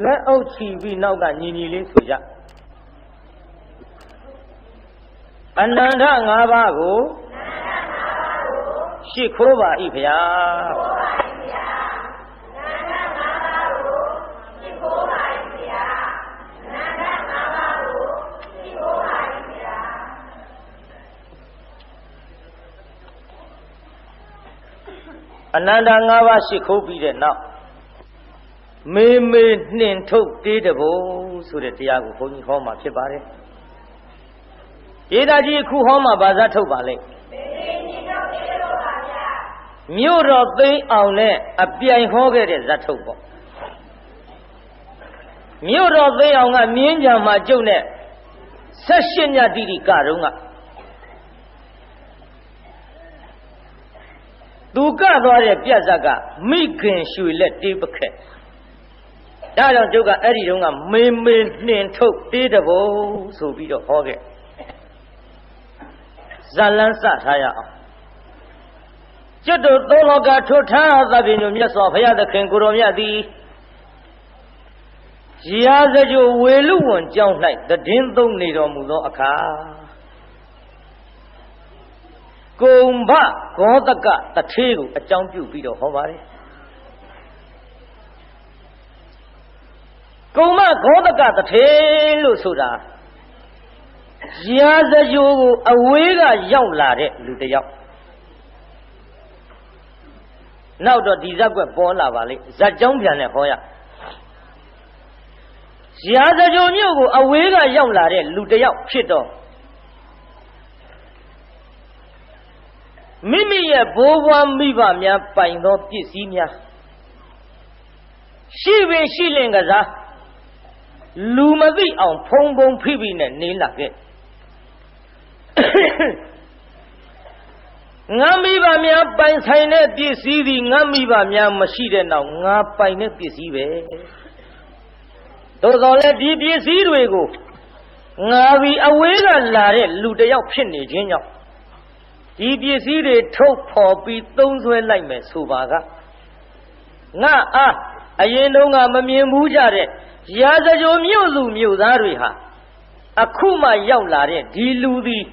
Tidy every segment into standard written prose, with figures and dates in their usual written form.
လက်အုပ်ချီပြီးနောက်ကညီညီလေးဆိုကြအနန္တ၅ပါးကိုရှိခိုးပါ၏ဗျာအနန္တ၅ပါးရှိခိုးပြီးတဲ့နောက်မေမေနှင်ထုတ်တေးတဘုံဆိုတဲ့တရားကိုဘုန်းကြီးဟောမှာဖြစ်ပါတယ်ဒေသကြီးအခုဟောမှာဗာဇတ်ထုတ်ပါလိမ့်မြို့တော်သိမ်းအောင်နဲ့အပြိုင်ဟောခဲ့တဲ့ဇတ်ထုတ်ပေါ့မြို့တော်သိမ်းအောင်ကမြင်းကြံမှာကျုပ်နဲ့18ညတိတိကတုန်းကသူကသွားတဲ့ပြတ်ဇက်ကမိခင်ရွှေလက်တေးပခက်ဒါကြောင့်ကျုပ်ကအဲ့ဒီတုန်းကမေမေနှင်ထုတ်တေးတဘုံဆိုပြီးတော့ဟောခဲ့ဇလန်းစထားရအောင်ကျွတ်တို့သုံးလောကထွတ်ထားသဗ္ဗညုမြတ်စွာဘုရားသခင်ကိုတော်မြတ်သည်ရာဇကြိုဝေလူဝန်ကြောင်း၌တည်င်းသုံးနေတော်မူသောအခါကုံဘဂောတကတထေးကိုအကြောင်းပြုပြီးတော့ဟောပါတယ်ကုံမဂောတကတထေးလို့ဆိုတာရာဇကြိုကိုအဝေးကရောက်လာတဲ့လူတစ်ယောက်နောက်တော့ဒီဇက်ကွက်ပေါ်လာပါလိမ့်ဇက်ကြောင်းပြန်နဲ့ဟောရရာဇကြိုမြို့ကိုအဝေးကရောက်လာတဲ့လူတစ်ယောက်ဖြစ်တော့မိမိရဲ့ဘိုးဘွားမိဘများပိုင်သောပစ္စည်းများရှိပင်ရှိလင်ကစားလူမသိအောင်ဖုံဖုံဖိဖိနဲ့နေလာခဲ့ငါမိဘများပိုင်ဆိုင်တဲ့ပစ္စည်းသည်ငါမိဘများမရှိတဲ့နောက်ငါပိုင်တဲ့ပစ္စည်းပဲသို့တော်လည်းဒီပစ္စည်းတွေကိုငါပြီးအဝေးကလာတဲ့လူတစ်ယောက်ဖြစ်နေခြင်းကြောင့်ဒီပစ္စည်းတွေထုတ်ဖော်ပြီးသုံးစွဲလိုက်မယ်ဆိုပါကငါအားအရင်တုန်းကမမြင်ဘူးကြတဲ့ရာဇကြိုမြို့သူမြို့သားတွေဟာအခုမှရောက်လာတဲ့ဒီလူသည်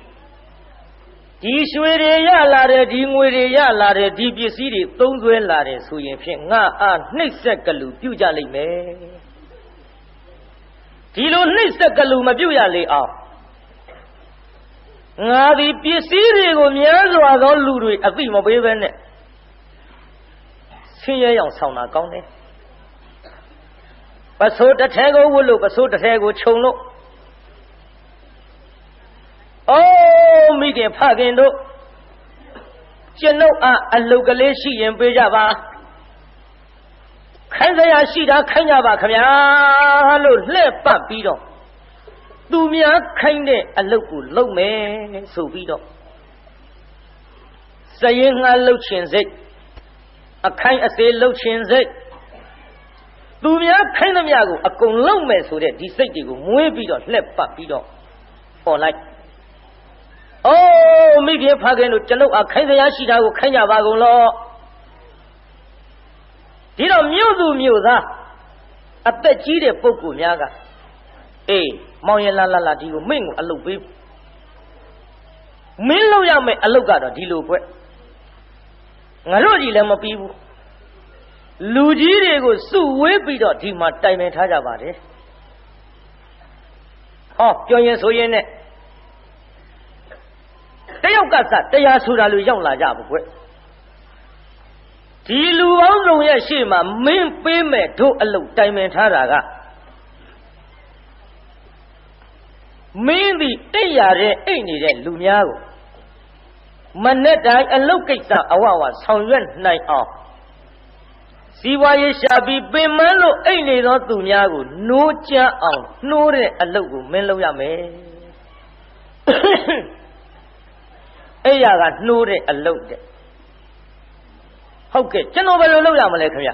ဒီရွှေတွေရလာတယ်ဒီငွေတွေရလာတယ်ဒီပစ္စည်းတွေသုံးစွဲလာတယ်ဆိုရင်ဖြင့်ငါအားနှိပ်စက်ကလူပြုကြလိမ့်မယ်ဒီလိုနှိပ်စက်ကလူမပြုရလေအောင်ငါဒီပစ္စည်းတွေကိုများစွာသောလူတွေအသိမပေးဘဲနဲ့ဆင်းရဲရောက်ဆောင်တာကောင်းတယ်ပစိုးတစ်ထဲကိုဝတ်လို့ပစိုးတစ်ထဲကိုခြုံလို့အိုးမိခင်ဖခင်တို့ကျွန်ုပ်အလုတ်ကလေးရှိရင်ပေးကြပါခိုင်းစရာရှိတာခိုင်းကြပါခင်ဗျာလို့လှည့်ပတ်ပြီးတော့သူများခိုင်းတဲ့အလုတ်ကိုလုပ်မယ်ဆိုပြီးတော့စရင်ငှားလှုပ်ခြင်းစိတ်အခိုင်းအစေလှုပ်ခြင်းစိတ်သူများခိုင်းသမျှကိုအကုန်လုံးမယ်ဆိုတဲ့ဒီစိတ်တွေကိုမွေးပြီးတော့လှက်ပတ်ပြီးတော့ပေါ်လိုက်။အိုးမိခင်ဖခင်တို့ကျွန်ုပ်အခိုင်းစရာရှိတာကိုခိုင်းကြပါကုန်လော။ဒီတော့မြို့သူမြို့သားအသက်ကြီးတဲ့ပုဂ္ဂိုလ်များကအေးမောင်ရလာဒီကိုမင်းကိုအလုပ်ပေးမင်းလုပ်ရမယ်အလုပ်ကတော့ဒီလိုကွငါတို့ကြီးလည်းမပြီးဘူးလူကြီးတွေကိုစုဝေးပြီးတော့ဒီမှာတိုင်ပင်ထားကြပါတယ်ဟောပြောရင်ဆိုရင်နဲ့တယောက်ကစတရားဆိုတာလို့ရောက်လာကြပါကွဒီလူပေါင်းစုံရဲ့ရှေ့မှာမင်းပေးမဲ့တို့အလုပ်တိုင်ပင်ထားတာကမင်းဒီတိတ်ရတဲ့အိတ်နေတဲ့လူများကိုမနဲ့တိုင်းအလုတ်ကိစ္စအဝဝဆောင်ရွက်နိုင်အောင်စီဝါရေးရှာပြီးပင်မလို့အိတ်နေသောသူများကိုနိုးကြအောင်နှိုးတဲ့အလုတ်ကိုမင်းလုပ်ရမယ်အဲ့ရကနှိုးတဲ့အလုတ်တဲ့ဟုတ်ကဲ့ကျွန်တော်ဘယ်လိုလုပ်ရမလဲခင်ဗျ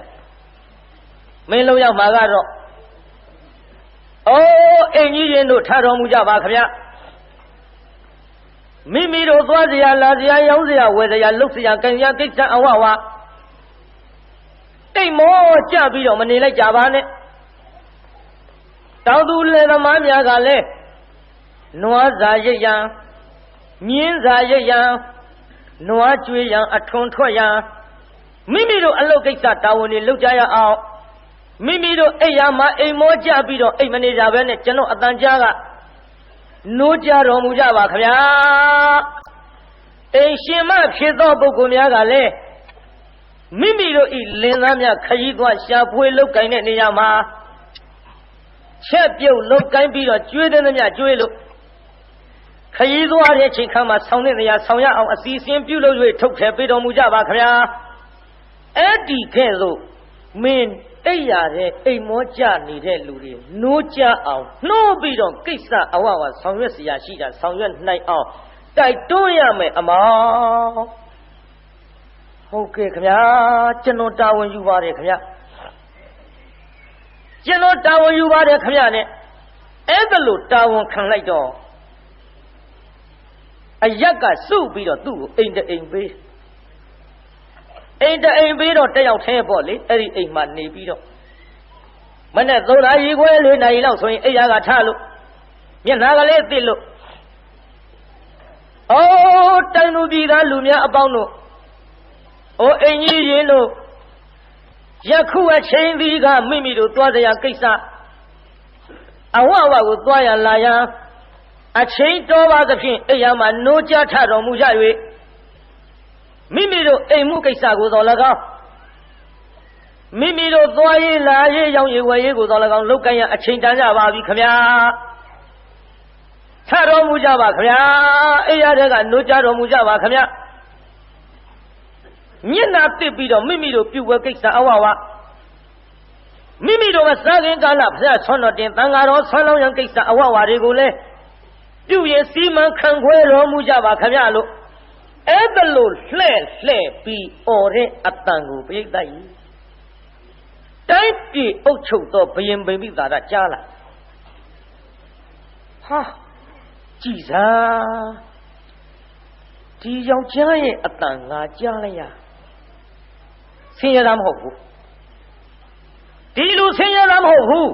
မင်းလုပ်ရမှာကတော့အိုးအိမ်ကြီးရင်တို့ထားတော်မူကြပါခင်ဗျမိမိတို့သွားစရာလာစရာရောင်းစရာဝယ်စရာလုပ်စရာကံစရာကိစ္စအဝဝတိတ်မောကြပြီးတော့မနေလိုက်ကြပါနဲ့ တောင်သူလယ်သမားများကလည်းနွားစာရိတ်ရန်မြင်းစာရိတ်ရန်နွားကျွေးရန်အထွန်ထွက်ရန်မိမိတို့အလုပ်ကိစ္စတာဝန်တွေလုပ်ကြရအောင်မိမိတို့အိယာမှာအိမ်မောကြပြီးတော့အိမ်မနေကြဘဲနဲ့ကျွန်တော်အတန်ကြားကနိုးကြတော်မူကြပါခင်ဗျာအိမ်ရှင်မဖြစ်သောပုဂ္ဂိုလ်များကလည်းမိမိတို့ဤလင်သားများခရီးသွားရှာဖွေလုပ်ကိုင်တဲ့နေရာမှာချက်ပြုတ်လုပ်ကိုင်ပြီးတော့ကျွေးတဲ့များကျွေးလို့ခရီးသွားတဲ့အချိန်ခါမှာဆောင်းတဲ့နေရာဆောင်းရအောင်အစီအစဉ်ပြုလုပ်၍ထုတ်ထည့်ပေးတော်မူကြပါခင်ဗျာအဲ့ဒီကဲ့သို့မင်းအိပ်ရတဲ့အိမ်မောကြနေတဲ့လူတွေနိုးကြအောင်နှိုးပြီးတော့ကိစ္စအဝဝဆောင်ရွက်เสียရှိတာဆောင်ရွက်နိုင်အောင်တိုက်တွန်းရမယ်အမောင်ဟုတ်ကဲ့ခင်ဗျာကျွန်တော်တာဝန်ယူပါတယ်ခင်ဗျာကျွန်တော်တာဝန်ယူပါတယ်ခင်ဗျာနဲ့အဲ့ဒါလို့တာဝန်ခံလိုက်တော့အရက်ကစုပြီးတော့သူ့ကိုအိမ်တအိမ်ပေးအိမ်တအိမ်ပေးတော့တယောက်သေးပေါ့လေအဲ့ဒီအိမ်မှာနေပြီးတော့မနဲ့သောတာရေခွဲလေးနိုင်လောက်ဆိုရင်အိယာကထလို့မျက်နှာကလေးသိလို့အိုးတိုင်လူပြည်သားလူများအပေါင်းတို့အိုးအင်ကြီးရင်တို့ယခုအချိန်ဒီကမိမိတို့သွားကြကိစ္စအဝဝကိုသွားရလာရန်အချိန်တော်ပါသဖြင့်အိယာမှာနိုးကြထတော်မူကြ၍မိမိတို့အိမ်မှုကိစ္စကိုတော်၎င်းမိမိတို့သွားရေးလာရေးရောင်းရေးဝယ်ရေးကိုတော်၎င်းလုပ်ကိုင်ရအချိန်တန်ကြပါပြီခမညာထတော်မူကြပါခမညာအိယာတဲ့ကနိုးကြတော်မူကြပါခမညာမျက်နာတစ်ပြီးတော့မိမိတို့ပြုဝဲကိစ္စအဝဝမိမိတို့ကစားခင်ကာလဖျားဆွမ်းတော်တင်တန်ဃာတော်ဆွမ်းလောင်းရန်ကိစ္စအဝဝတွေကိုလည်းပြုရစီမံခံခွဲတော်မူကြပါခမညာလို့အဲ့ဒါလို့လှဲ့ပြီးអော်တဲ့အတန်ကိုပြိတ္တကြီးတိုင်းပြည်အုပ်ချုပ်သောဘယင်ဗိမိသာရကြားလာဟာကြည်စားဒီယောက်ျားရဲ့အတန်ငါကြားလိုက်ရဆင်းရဲတာမဟုတ်ဘူးဒီလူဆင်းရဲတာမဟုတ်ဘူး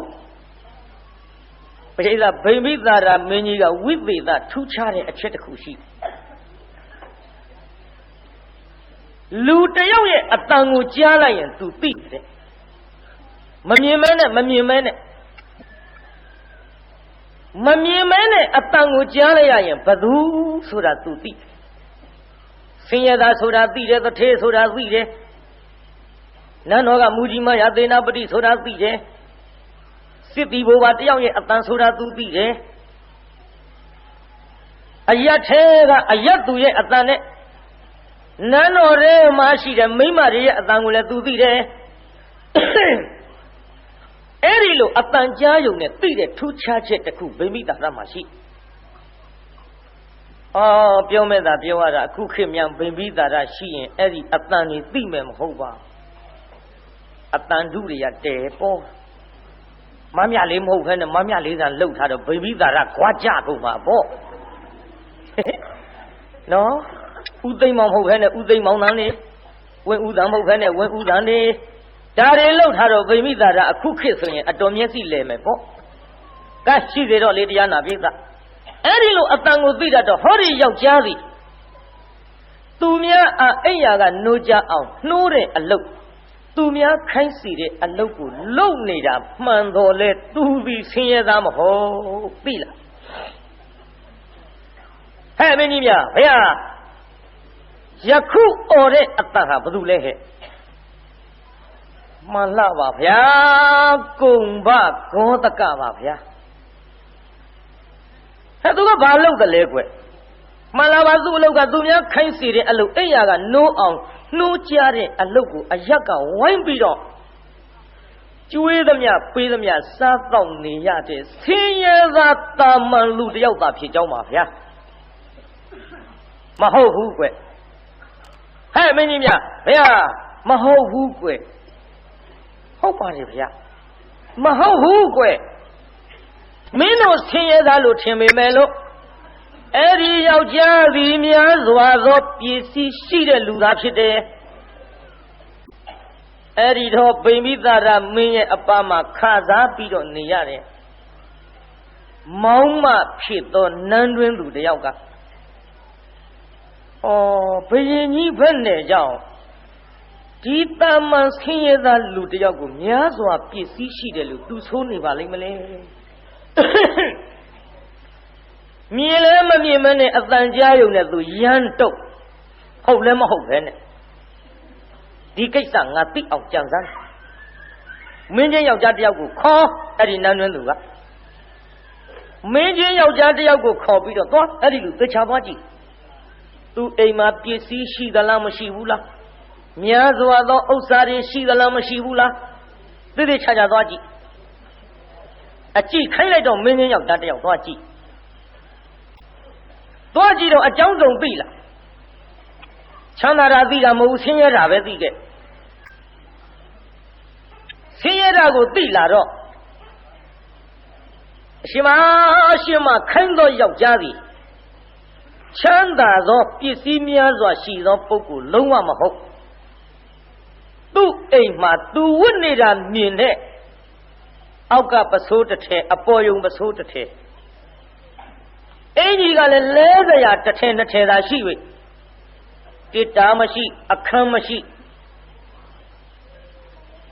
ပြိတ္တဗိမိသာရမင်းကြီးကဝိသေသထူးခြားတဲ့အချက်တစ်ခုရှိလူတယောက်ရဲ့အတန်ကိုကြားလိုက်ရင် तू သိတယ်မမြင်မဲနဲ့အတန်ကိုကြားလိုက်ရရင်ဘသူဆိုတာ तू သိဆင်းရဲသားဆိုတာသိတယ်တထေးဆိုတာသိတယ်နန်းတော်ကမူကြီးမရသေနာပတိဆိုတာသိတယ်စစ်တီဘိုးပါတယောက်ရဲ့အတန်ဆိုတာ तू သိတယ်အယတ်ထဲကအယတ်သူရဲ့အတန်နဲ့နန်းတော်ထဲမှာရှိတဲ့မိမတွေရဲ့အတန်ကိုလည်း तू သိတယ်အဲ့ဒီလိုအတန်ကြားယုံနဲ့သိတဲ့ထူးခြားချက်တစ်ခုဗိမိတာရမှာရှိပြောမဲ့တာပြောရတာအခုခေတ်မြန်ဗိမိတာရရှိရင်အဲ့ဒီအတန်ကြီးသိမယ်မဟုတ်ပါအတန်ဓုတွေကတဲပေါ်မမြလေးမဟုတ်ခဲနဲ့မမြလေးသာလှုပ်ထားတော့ဗိမိတာရခွာကြကုန်ပါပေါ့နော်ဥသိမ်းမောင်မဟုတ်ခဲနဲ့ဥသိမ်းမောင်တန်းနေဝင်းဥတန်းမဟုတ်ခဲနဲ့ဝင်းဥတန်းနေဒါတွေလောက်ထားတော့ဗိမိသာရအခုခေတ်ဆိုရင်အတော်မျက်စိလဲမယ်ပေါ့ကဲရှိသေးတော့လေတရားနာပိသအဲ့ဒီလိုအတန်ကိုသိတတ်တော့ဟောဒီယောက်ျားစီသူများအိယာကနိုးကြအောင်နှိုးတဲ့အလုပ်သူများခိုင်းစီတဲ့အလုပ်ကိုလုပ်နေတာမှန်တော်လဲသူပြီးဆင်းရဲသားမဟုတ်သိလားဟဲ့မင်းကြီးများဘုရားယခုអော်တဲ့အတန်ဟာဘာလို့လဲဟဲ့မှန်လားပါဗျာကုံဘဂောတကပါဗျာဟဲ့သူကဘာလုပ်တယ်လဲကွမှန်လားပါသူ့အလုပ်ကသူများခိုင်းစီတဲ့အလုပ်အိယာကနိုးအောင်နှိုးကြတဲ့အလုပ်ကိုအရက်ကဝိုင်းပြီးတော့ကျွေးသမျှပေးသမျှစားတော့နေရတဲ့ဆင်းရဲသားတာမန်လူတယောက်သာဖြစ်ကြောင်းပါဗျာမဟုတ်ဘူးကွဟဲ့မင်းကြီးများဗျာမဟုတ်ဘူးကွဟုတ်ပါလေဗျာမဟုတ်ဘူးကွမင်းတို့ဆင်းရဲသားလို့ထင်ပေမဲ့လို့အဲ့ဒီယောက်ျားဒီများစွာသောပစ္စည်းရှိတဲ့လူသားဖြစ်တယ်အဲ့ဒီတော့ဗိမိသာရမင်းရဲ့အပမှာခစားပြီးတော့နေရတယ် မောင်းမဖြစ်သောနန်းတွင်းသူတယောက်ကဘုရင်ကြီးဘက်နဲ့ကြောင့်ဒီတာမန်ဆင်းရဲသားလူတယောက်ကိုများစွာပစ္စည်းရှိတယ်လို့သူဆိုးနေပါလိမ့်မလဲမြင်လည်းမမြင်မနဲ့အတန်ကြားရုံနဲ့သူရမ်းတုတ်ဟုတ်လည်းမဟုတ်ပဲနဲ့ဒီကိစ္စငါသိအောင်ကြံစမ်းမင်းချင်းယောက်ျားတယောက်ကိုခေါ်အဲ့ဒီနန်းတွင်းသူကမင်းချင်းယောက်ျားတယောက်ကိုခေါ်ပြီးတော့သွားအဲ့ဒီလူသေချာသွားကြည့်သူအိမ်မှာပစ္စည်းရှိသလားမရှိဘူးလားများစွာသောဥစ္စာတွေရှိသလားမရှိဘူးလားသေသေးချာချာသွားကြည့်အကြည့်ခိုင်းလိုက်တော့မင်းချင်းယောက်ျားတယောက်သွားကြည့်တော့အကြောင်းစုံသိလားချမ်းသာတာသိတာမဟုတ်ဘူးဆင်းရဲတာပဲသိခဲ့ဆင်းရဲတာကိုသိလာတော့အရှင်မခိုင်းသောယောက်ျားသည်ချမ်းသာသောပစ္စည်းများစွာရှိသောပုဂ္ဂိုလ်လုံးဝမဟုတ်သူ့အိမ်မှာသူဝတ်နေတာမြင်တဲ့အောက်ကပစိုးတစ်ထည်အပေါ်ယုံပစိုးတစ်ထည်အင်ကြီးကလည်းလဲစရာတစ်ထည်နှစ်ထည်သာရှိ၍တိတာမရှိအခမ်းမရှိ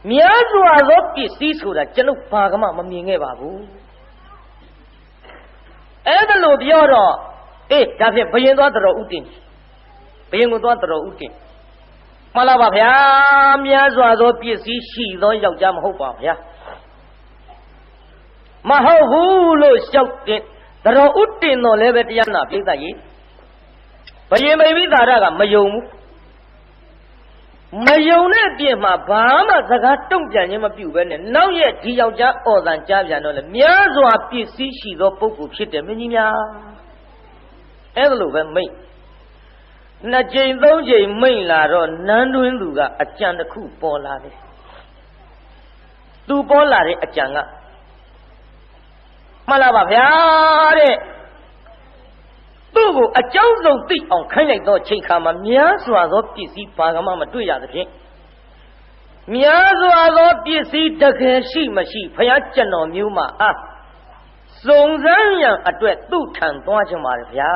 များစွာသောပစ္စည်းဆိုတာကျွန်ုပ်ဘာကမှမမြင်ခဲ့ပါဘူးအဲ့ဒါလို့ပြောတော့ဒါဖြင့်ဘယင်သွားတော်ဥတင်ဘယင်ကိုသွားတော်ဥတင်မှန်လားပါဗျာများစွာသောပစ္စည်းရှိသောယောက်ျားမဟုတ်ပါဗျာမဟုတ်ဘူးလို့လျှောက်တင်တော်ဥတင်တော့လည်းပဲတရားနာပြိဿကြီးဘယင်မိမိသာရကမယုံဘူးမယုံတဲ့အပြင်မှာဘာမှစကားတုံ့ပြန်ခြင်းမပြုဘဲနဲ့နောက်ရဲ့ဒီယောက်ျားအော်တန်ကြားပြန်တော့လေများစွာပစ္စည်းရှိသောပုဂ္ဂိုလ်ဖြစ်တယ်မင်းကြီးများအဲ့ဒါလိုပဲမိတ်နှစ်ကြိမ်သုံးကြိမ်မိတ်လာတော့နန်းတွင်းသူကအကြံတစ်ခုပေါ်လာတယ်သူပေါ်လာတဲ့အကြံကမှန်လားပါဗျာတဲ့သူ့ကိုအကြောင်းစုံသိအောင်ခိုင်းလိုက်တော့ချိန်ခါမှာများစွာသောပစ္စည်းဘာကမှမတွေ့ရသဖြင့်များစွာသောပစ္စည်းတကယ်ရှိမရှိဖယားကျွန်တော်မျိုးမှာစုံစမ်းရန်အတွက်သူ့ထံသွားချင်ပါတယ်ဗျာ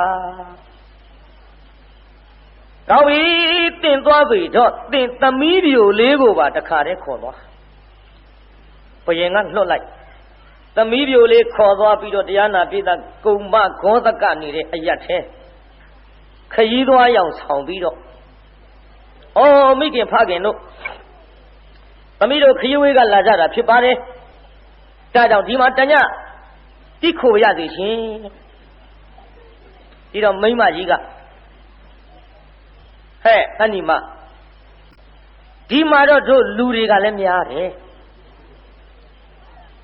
ကောင်းပြီတင်သွားပြီတော့တင်သမီးပြိုလေးကိုပါတခါတည်းခေါ်သွားဘယင်ကလွတ်လိုက်သမီးပြိုလေးခေါ်သွားပြီးတော့တရားနာပိသကုမ္မဂောသကနေတဲ့အရက်ထဲခရီးသွားရောက်ဆောင်ပြီးတော့မိခင်ဖခင်တို့သမီးတို့ခရီးဝေးကလာကြတာဖြစ်ပါတယ်ဒါကြောင့်ဒီမှာတညတိခိုရသည်ရှင်ဒီတော့မိန်းမကြီးကဟဲ့အနိမဒီမှာတော့တို့လူတွေကလည်းများတယ်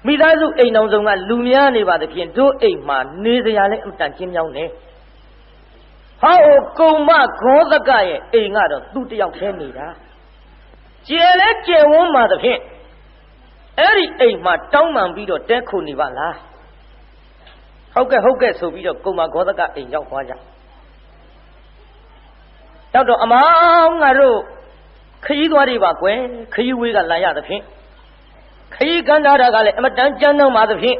မိသားစုအိမ်တော်ဆောင်ကလူများနေပါသဖြင့်တို့အိမ်မှာနေစရာလည်းအတန်ချင်းမြောင်းနေဟောကုမ္မဂောသကရဲ့အိမ်ကတော့သူ့တယောက်တည်းနေတာကျယ်လဲကျယ်ဝန်းပါသဖြင့်အဲ့ဒီအိမ်မှာတောင်းပန်ပြီးတော့တဲခုနေပါလားဟုတ်ကဲ့ဆိုပြီးတော့ကုမ္မဂောသကအိမ်ရောက်သွားကြရောက်တော့အမောင်ငါတို့ခရီးသွားတွေပါကွယ်ခရီးဝေးကလာရသဖြင့်ခရီးကန်းတာကလည်းအမတန်ကြမ်းတော့ပါသဖြင့်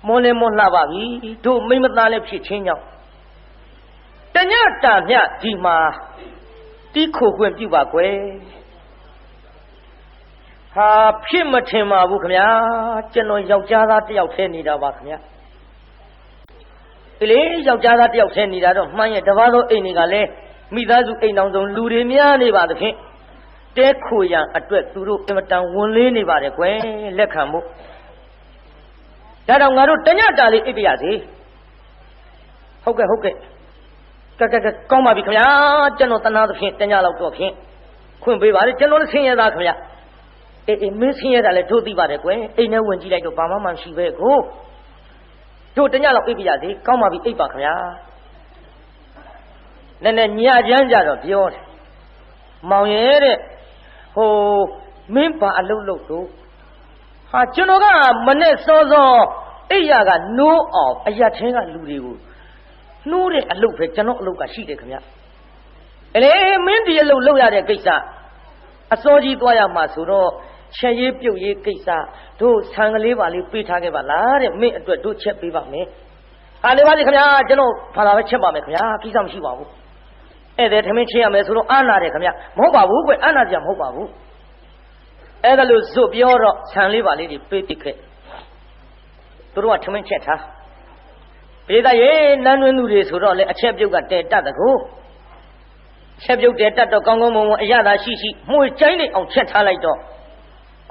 မွန်လည်းမွန်လှပါပြီတို့မိမသားလည်းဖြစ်ချင်းကြောင့်တညတာမြဒီမှာတီးခိုခွင့်ပြုပါကွယ်ဟာဖြစ်မထင်ပါဘူးခင်ဗျာကျွန်တော်ယောက်ျားသားတယောက်ထဲနေတာပါခင်ဗျာဒီလေယောက်ျားသားတယောက်ထဲနေတာတော့မှန်းရဲ့တပါးသောအိမ်တွေကလည်းမိသားစုအိမ်တော်ဆုံးလူတွေများနေပါသဖြင့်တဲခိုရန်အတွက်သူတို့အင်မတန်ဝန်လေးနေပါတယ်ကွယ်လက်ခံဖို့ဒါတော့ငါတို့တညတာလေးအိပ်ပြရစီဟုတ်ကဲ့ကောင်းပါပြီခင်ဗျာကျွန်တော်တနာသဖြင့်တညလောက်တော့ဖြင့်ခွင့်ပေးပါလေကျွန်တော်လည်းဆင်းရဲသားခင်ဗျာအေးမင်းဆင်းရဲတာလည်းတို့သိပါတယ်ကွယ်အိမ်ထဲဝင်ကြည့်လိုက်တော့ဘာမှမရှိပဲကိုတို့တညလောက်အိပ်ပြရစီကောင်းပါပြီအိပ်ပါခင်ဗျာနည်းနည်းညချမ်းကြတော့ပြောတယ်မောင်ရဲ့တဲ့မင်းပါအလုပ်လုပ်တော့ဟာကျွန်တော်ကမနဲ့စောစောအိယာကနိုးအောင်အရက်ထင်းကလူတွေကိုနှိုးတဲ့အလုပ်ပဲကျွန်တော်အလုပ်ကရှိတယ်ခင်ဗျမင်းဒီအလုပ်လုပ်ရတဲ့ကိစ္စအစောကြီးသွားရမှာဆိုတော့ ချက်ရေးပြုတ်ရေးကိစ္စတို့ဆံကလေးပါလေးပေးထားခဲ့ပါလားတဲ့မင်းအတွက်တို့ချက်ပေးပါမယ်ဟာလေပါလေခင်ဗျာကျွန်တော်ဘာသာပဲချက်ပါမယ်ခင်ဗျာကိစ္စမရှိပါဘူးအဲ့ဒါထမင်းချက်ရမယ်ဆိုတော့အာနာတယ်ခင်ဗျာမဟုတ်ပါဘူးကွအာနာကြမဟုတ်ပါဘူးအဲ့ဒါလို့ဇွတ်ပြောတော့ဆံလေးပါလေးတွေပေးခဲ့သူတို့ကထမင်းချက်ထားပိဋကရေနန်းတွင်းသူတွေဆိုတော့လေအချက်ပြုတ်ကတဲတတ်တကူချက်ပြုတ်တဲတတ်တော့ကောင်းကောင်းမွန်မွန်အရသာရှိရှိမှုကျိုင်းနေအောင်ချက်ထားလိုက်တော့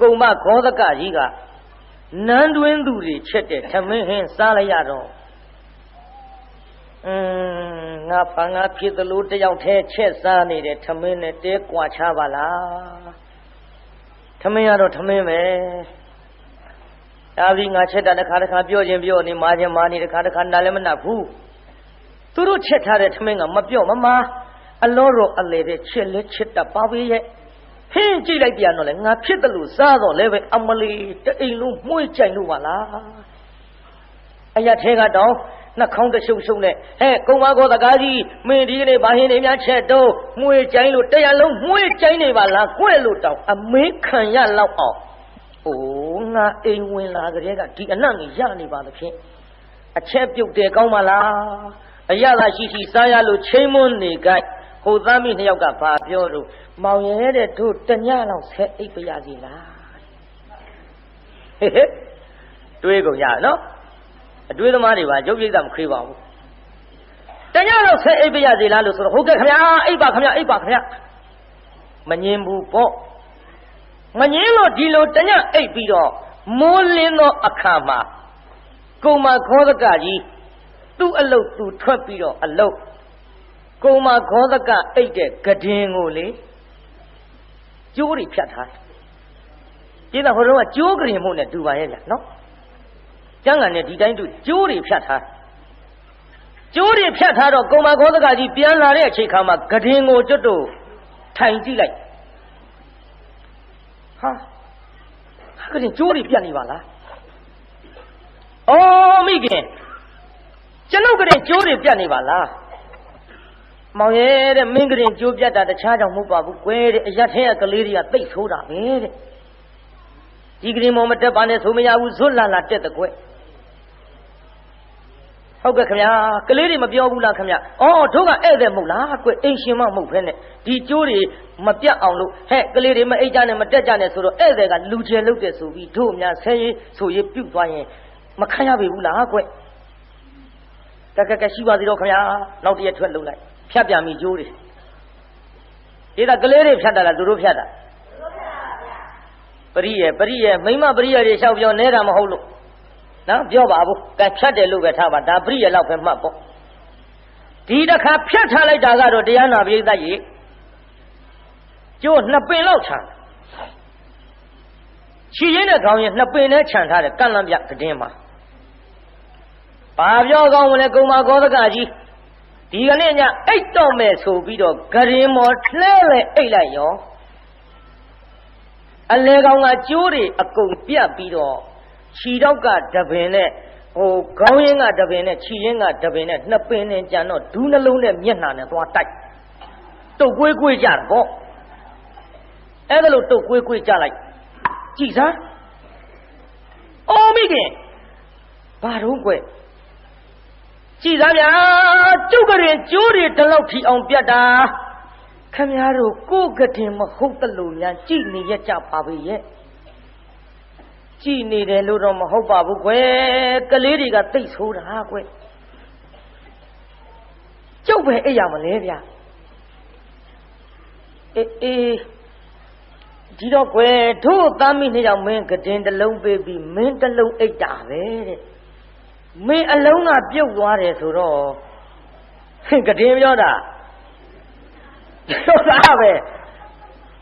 ကုံမဂောသကကြီးကနန်းတွင်းသူတွေချက်တဲ့ထမင်းဟင်းစားလိုက်ရတော့ငါဖန်ငါဖြစ်သလိုတယောက်တည်းချက်စားနေတဲ့ထမင်းနဲ့တဲကွာချပါလားထမင်းကတော့ထမင်းပဲဒါပြီးငါချက်တာတစ်ခါတစ်ခါပြောခြင်းပြောနေမာခြင်းမာနေတစ်ခါတစ်ခါနားလည်းမနှပ်ဘူးသူတို့ချက်ထားတဲ့ထမင်းကမပြော့မမာအလောတော်အလေတဲ့ချက်လက်ချက်တပါပေးရဲ့ဟင်းကြည့်လိုက်ပြန်တော့လေငါဖြစ်တယ်လို့စားတော့လည်းပဲအမလီတအိမ်လုံးမှု့ကြိုင်လို့ပါလားအရာထဲကတော့နှာခေါင်းတရှုပ်ရှုပ်နဲ့ဟဲ့ကုံမကောတကားကြီးမင်းဒီကနေ့ဘာဟင်းနေများချက်တော့မှု့ကြိုင်လို့တရားလုံးမှု့ကြိုင်နေပါလားကွဲ့လို့တောင်အမေးခံရလောက်အောင်အိုးငါအိမ်ဝင်လာကြတဲ့ကဒီအနံ့ကြီးရနေပါသဖြင့်အချက်ပြုတ်တယ်ကောင်းပါလားအရသာရှိရှိစားရလို့ချိန်မွန်းနေကြဟိုသားမိနှစ်ယောက်ကဘာပြောတော့မောင်ရဲတဲ့တို့တညလောက်ဆက်အိပ်ပရစီလားဟဲ့တွေးကုန်ရနော်အတွေးသမားတွေပါရုပ်ရိပ်သာမခွေးပါဘူးတညလောက်ဆက်အိပ်ပရစီလားလို့ဆိုတော့ဟုတ်ကဲ့ခင်ဗျာအိပ်ပါခင်ဗျာအိပ်ပါခင်ဗျာမငင်းဘူးပေါ့မငင်းလို့ဒီလိုတညအိပ်ပြီးတော့မိုးလင်းသောအခါမှာကုံမခောသကကြီးသူ့အလုတ်သူထွက်ပြီးတော့အလုတ်ကုံမခောသကအိတ်တဲ့ကဒင်းကိုလေကျိုးတွေဖြတ်ထားတယ်ကျေးဇူးဟိုတော့ကျိုးကရင်မှုနဲ့တူပါရဲ့ဗျာနော်ကျန်းကန်နဲ့ဒီတိုင်းတူကျိုးတွေဖြတ်ထားကျိုးတွေဖြတ်ထားတော့ကုံမခောသကကြီးပြန်လာတဲ့အချိန်ခါမှာကဒင်းကိုကျွတ်တို့ထိုင်ကြည့်လိုက်ဟာကဒင်းကျိုးတွေပြတ်နေပါလားအော်မိခင်ကျွန်ုပ်ကဒင်းကျိုးတွေပြတ်နေပါလားမောင်ရဲ့တဲ့မင်းကရင်ကြိုးပြတ်တာတခြားကြောင့်မဟုတ်ပါဘူးကွယ်တဲ့အရက်ထဲကကလေးတွေကသိပ်ဆိုးတာပဲတဲ့ဒီကရင်မောင်မတက်ပါနဲ့ဆိုမရဘူးဇွတ်လာလာတက်တဲ့ကွယ်ဟုတ်ကဲ့ခင်ဗျာကလေးတွေမပြောဘူးလားခင်ဗျာအော်တို့ကဧည့်သည်မဟုတ်လားကွယ်အိမ်ရှင်မမဟုတ်ဖ ೇನೆ ဒီကြိုးတွေမပြတ်အောင်လို့ဟဲ့ကလေးတွေမအိတ်ကြနဲ့မတက်ကြနဲ့ဆိုတော့ဧည့်သည်ကလူကျဲလုပ်တယ်ဆိုပြီးတို့များဆဲရေးဆိုရေးပြုတ်သွားရင်မခံရပြီဘူးလားကွယ်ကရှိပါသေးတော့ခင်ဗျာနောက်တရက်ထွက်လုပ်လိုက်ဖြတ်ပြန်ပြီကျိုးတွေဒီကကလေးတွေဖြတ်တာလားသူတို့ဖြတ်တာပရိယေမိမပရိယေတွေလျှောက်ပြောနေတာမဟုတ်လို့နော်ပြောပါဘူးကဲဖြတ်တယ်လို့ပဲထားပါဒါပရိယေလောက်ပဲမှတ်ပေါ့ဒီတစ်ခါဖြတ်ထားလိုက်တာကတော့တရားနာပရိသတ်ကြီးကျိုးနှစ်ပင်လောက်ခြံခြေရင်းနဲ့ခေါင်းရင်းနှစ်ပင်နဲ့ခြံထားတယ်ကန့်လန့်ပြကတင်းမှာဘာပြောကောင်းမလဲကုံမကောသကကြီးဒီကနေ့ညအိတ်တော့မယ်ဆိုပြီးတော့ဂရင်မော်လှဲလဲအိတ်လိုက်ရောအလဲကောင်ကကျိုးတွေအကုန်ပြတ်ပြီးတော့ခြီတော့ကတပင်နဲ့ဟိုခေါင်းရင်းကတပင်နဲ့ခြီရင်းကတပင်နဲ့နှစ်ပင်နဲ့ကြံတော့ဒူးနှလုံးနဲ့မျက်နှာနဲ့သွားတိုက်တုတ်ကွေးကွေးကြတာပေါ့အဲ့ဒါလို့တုတ်ကွေးကွေးကြလိုက်ကြည်စမ်းအော်မိခင်ဘာတော့ကွယ်ကြည်သားဗျာကျုပ်ကရင်ကျိုးတွေတလောက်ထီအောင်ပြတ်တာခမများတို့ကိုယ်ကတင်မဟုတ်တလို့များကြည်နေရကြပါပဲရဲ့ကြည်နေတယ်လို့တော့မဟုတ်ပါဘူးကွယ်ကလေးတွေကသိပ်ဆိုးတာကွယ်ကျုပ်ပဲအိပ်ရမလဲဗျာအေးဒီတော့ကွယ်တို့သားမိနှစ်ယောက်မင်းကတင်တစ်လုံးပေးပြီးမင်းတစ်လုံးအိပ်တာပဲတဲ့မင်းအလုံးကပြုတ်သွားတယ်ဆိုတော့ကတင်းပြောတာပဲ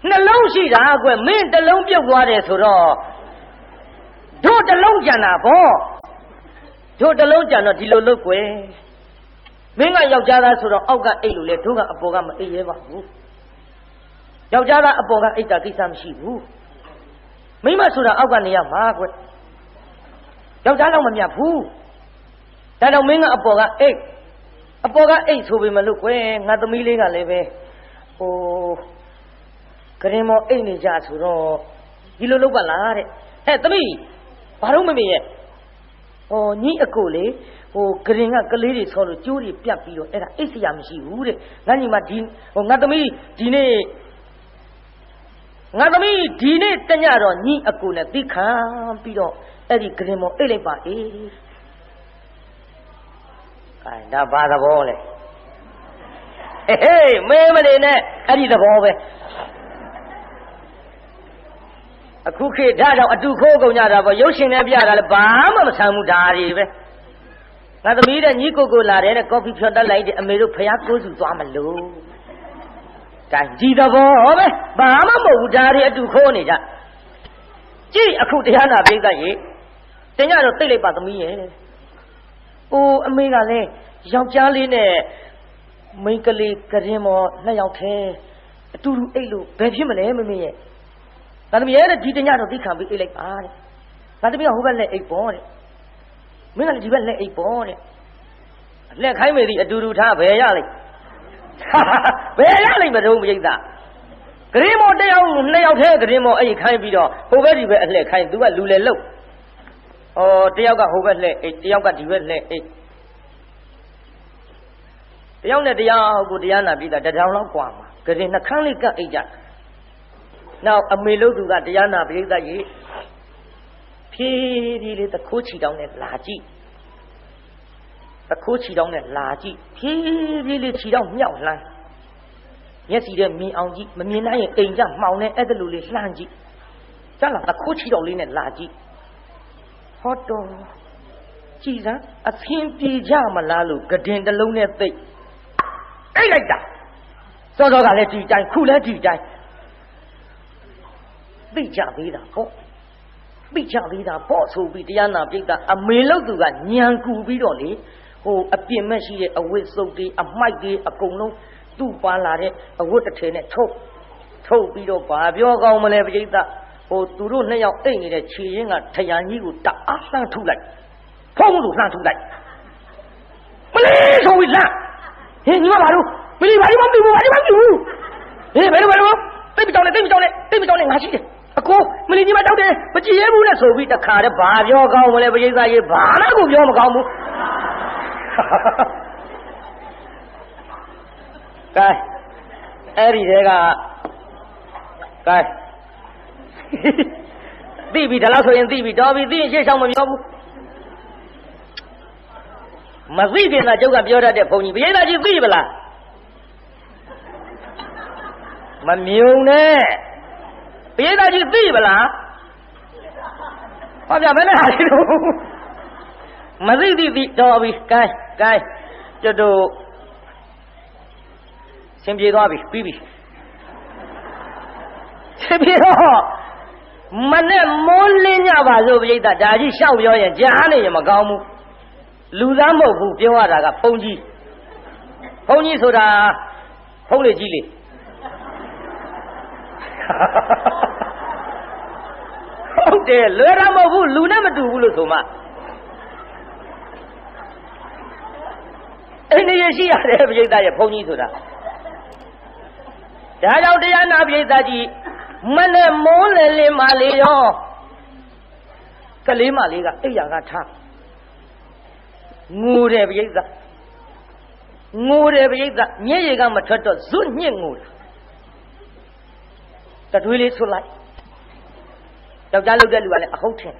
နှလုံးရှိတာကွမင်းတစ်လုံးပြုတ်သွားတယ်ဆိုတော့တို့တစ်လုံးကြံတာပေါ့တို့တစ်လုံးကြံတော့ဒီလိုလုပ်ကွယ်မင်းကယောက်ျားသားဆိုတော့အောက်ကအိတ်လို့လေတို့ကအပေါ်ကမအိတ်ရဲပါဘူးယောက်ျားသားအပေါ်ကအိတ်တာကိစ္စမရှိဘူးမိန်းမဆိုတာအောက်ကနေရမှာကွယောက်ျားတော့မမြတ်ဘူးဒါတော့မင်းကအပေါ်ကအိတ်ဆိုပေမလို့ကွယ်ငါသမီးလေးကလည်းပဲဟိုကရင်မောအိတ်နေကြဆိုတော့ ဒီလိုလုပ်ပါလားတဲ့ဟဲ့သမီးဘာလို့မမေ့ရဲ့ဩညီအကိုလေဟိုဂရင်ကကလေးတွေဆောလို့ကျိုးတွေပြတ်ပြီးတော့အဲ့ဒါအိတ်စရာမရှိဘူးတဲ့ငါညီမဒီဟိုငါသမီးဒီနေ့တညတော့ညီအကိုနဲ့သိခံပြီးတော့အဲ့ဒီဂရင်မောအိတ်လိုက်ပါအေးအဲဒါဘာသဘောလဲဟေးမေးမနေနဲ့အဲ့ဒီသဘောပဲအခုခေတ်ဒါကြောင့်အတူခိုးကုန်ကြတာပေါ့ရုပ်ရှင်နဲ့ပြတာလည်းဘာမှမဆန်ဘူးဒါတွေပဲငါသမီးတဲ့ညီကိုလာတယ်တဲ့ကော်ဖီဖြော်တက်လိုက်တယ်အမေတို့ဖျားကိုးစုသွားမလို့ဒါဒီသဘောဟောပဲဘာမှမဟုတ်ဘူးဒါတွေအတူခိုးနေကြကြည့်အခုတရားနာပိဿရေတင်ကြတော့တိတ်လိုက်ပါသမီးရဲ့အိုးအမေကလည်းယောက်ျားလေးနဲ့မိန်းကလေးကရင်မောနှစ်ယောက်ထဲအတူတူအိတ်လို့ဘယ်ဖြစ်မလဲမမေရဲ့ဒါသမီးရဲ့ဒီတညတော့သိခံပြီးအိတ်လိုက်ပါတဲ့ဒါသမီးကဟိုဘက်လက်အိတ်ပေါ်တဲ့မင်းကလည်းဒီဘက်လက်အိတ်ပေါ်တဲ့လက်ခိုင်းမေသည်အတူတူထားဘယ်ရလိုက်ဘယ်ရလိုက်မတုံးပြိဿဂရင်မောတယောက်နှစ်ယောက်ထဲဂရင်မောအိတ်ခိုင်းပြီးတော့ဟိုဘက်ဒီဘက်အလှည့်ခိုင်းသူကလူလေလုတ်ဩတယောက်ကဟိုဘက်လှည့်အိတ်တယောက်ကဒီဘက်လှည့်အိတ်တယောက်နဲ့တရားကိုတရားနာပြီးတာတထောင်လောက်กว่าမှာဂရင်နှခမ်းလေးကပ်အိတ်ကြနောက်အမေလို့သူကတရားနာပြိဿရေဖြည်းဖြည်းလေးတခိုးချီတောင်းနဲ့လာကြည့်တခိုးချီတောင်းနဲ့လာကြည့်ဖြည်းဖြည်းလေးချီတောင်းမြောက်လှမ်းမျက်စီထဲမြင်အောင်ကြည့်မမြင်နိုင်ရင်အိမ်ကြမှောင်နေအဲ့ဒါလိုလေးလှမ်းကြည့်ကျလာတခိုးချီတောင်းလေးနဲ့လာကြည့်ဟောတော်ကြည်စမ်းအသင်ပြေကြမလားလို့ကဒင်တစ်လုံးနဲ့သိအိတ်လိုက်တာစောစောကလည်းကြည်တိုင်းခုလည်းကြည်တိုင်းသိကြသေးတာပေါ့သိကြသေးတာပေါ့ဆိုပြီးတရားနာပိဋကအမေလို့သူကညံကူပြီးတော့လေဟိုအပြင်းမဲ့ရှိတဲ့အဝတ်စုပ်တွေအမိုက်တွေအကုန်လုံးသူ့ပါလာတဲ့အဝတ်တစ်ထည်နဲ့ထုတ်ပြီးတော့ဘာပြောကောင်းမလဲပိဋကဟိုသူတို့နှစ်ယောက်အိတ်နေတဲ့ခြေရင်းကထရန်ကြီးကိုတအားလှမ်းထုလိုက်ဖုံးလို့လှမ်းထုလိုက်မလေးဆိုပြီးလှမ်းဟင်ညီမဘာလို့မလေးဘာလို့မပြုတ်ဘူးဘာလို့မပြုတ်ဘူးဟေးဘယ်လိုတိတ်မကြောက်နဲ့ငါရှိတယ်အကိုမလီကြီးမတောက်တယ်မကြည်ရဲဘူးနဲ့ဆိုပြီးတခါတည်းဘာပြောကောင်းမလဲပရိသတ်ကြီးဘာမှကိုပြောမကောင်းဘူးကဲအဲ့ဒီတဲကကဲသိပြီဒါလို့ဆိုရင်သိပြီတော်ပြီသိရင်ရှေ့ဆောင်မပြောဘူးမသိခင်ကကျုပ်ကပြောတတ်တဲ့ဘုန်းကြီးပရိသတ်ကြီးသိပလားမမြုံနဲ့ပရိသတ်ကြီးသိပလားဟောပြဘယ်နဲ့ဟာလေးတို့မသိတော်ပြီကဲကျွတ်တို့ဆင်ပြေသွားပြီပြီးပြီဆင်ပြေတော့မနဲ့မိုးလင်းကြပါစို့ပရိသတ်ဒါကြီးရှောက်ပြောရင်ကြားနေရင်မကောင်းဘူးလူသားမဟုတ်ဘူးပြောရတာကဘုန်းကြီးဆိုတာဖုံးလေကြီးလေဟုတ်တယ်လွယ်တာမဟုတ်ဘူးလူနဲ့မတူဘူးလို့ဆိုမှအဲ့ဒီရရှိရတယ်ပြိဿရဲ့ဘုန်းကြီးဆိုတာဒါကြောင့်တရားနာပြိဿကြီးမနဲ့မိုးလေလင်းမာလေးရောကလေးမလေးကအိယာကထားငိုတယ်ပြိဿမျက်ရည်ကမထွက်တော့ဇွတ်ညှစ်ငိုတာတတွေးလေးဆွလိုက်ယောက်ျားလုပ်တဲ့လူကလည်းအဟုတ်ထင်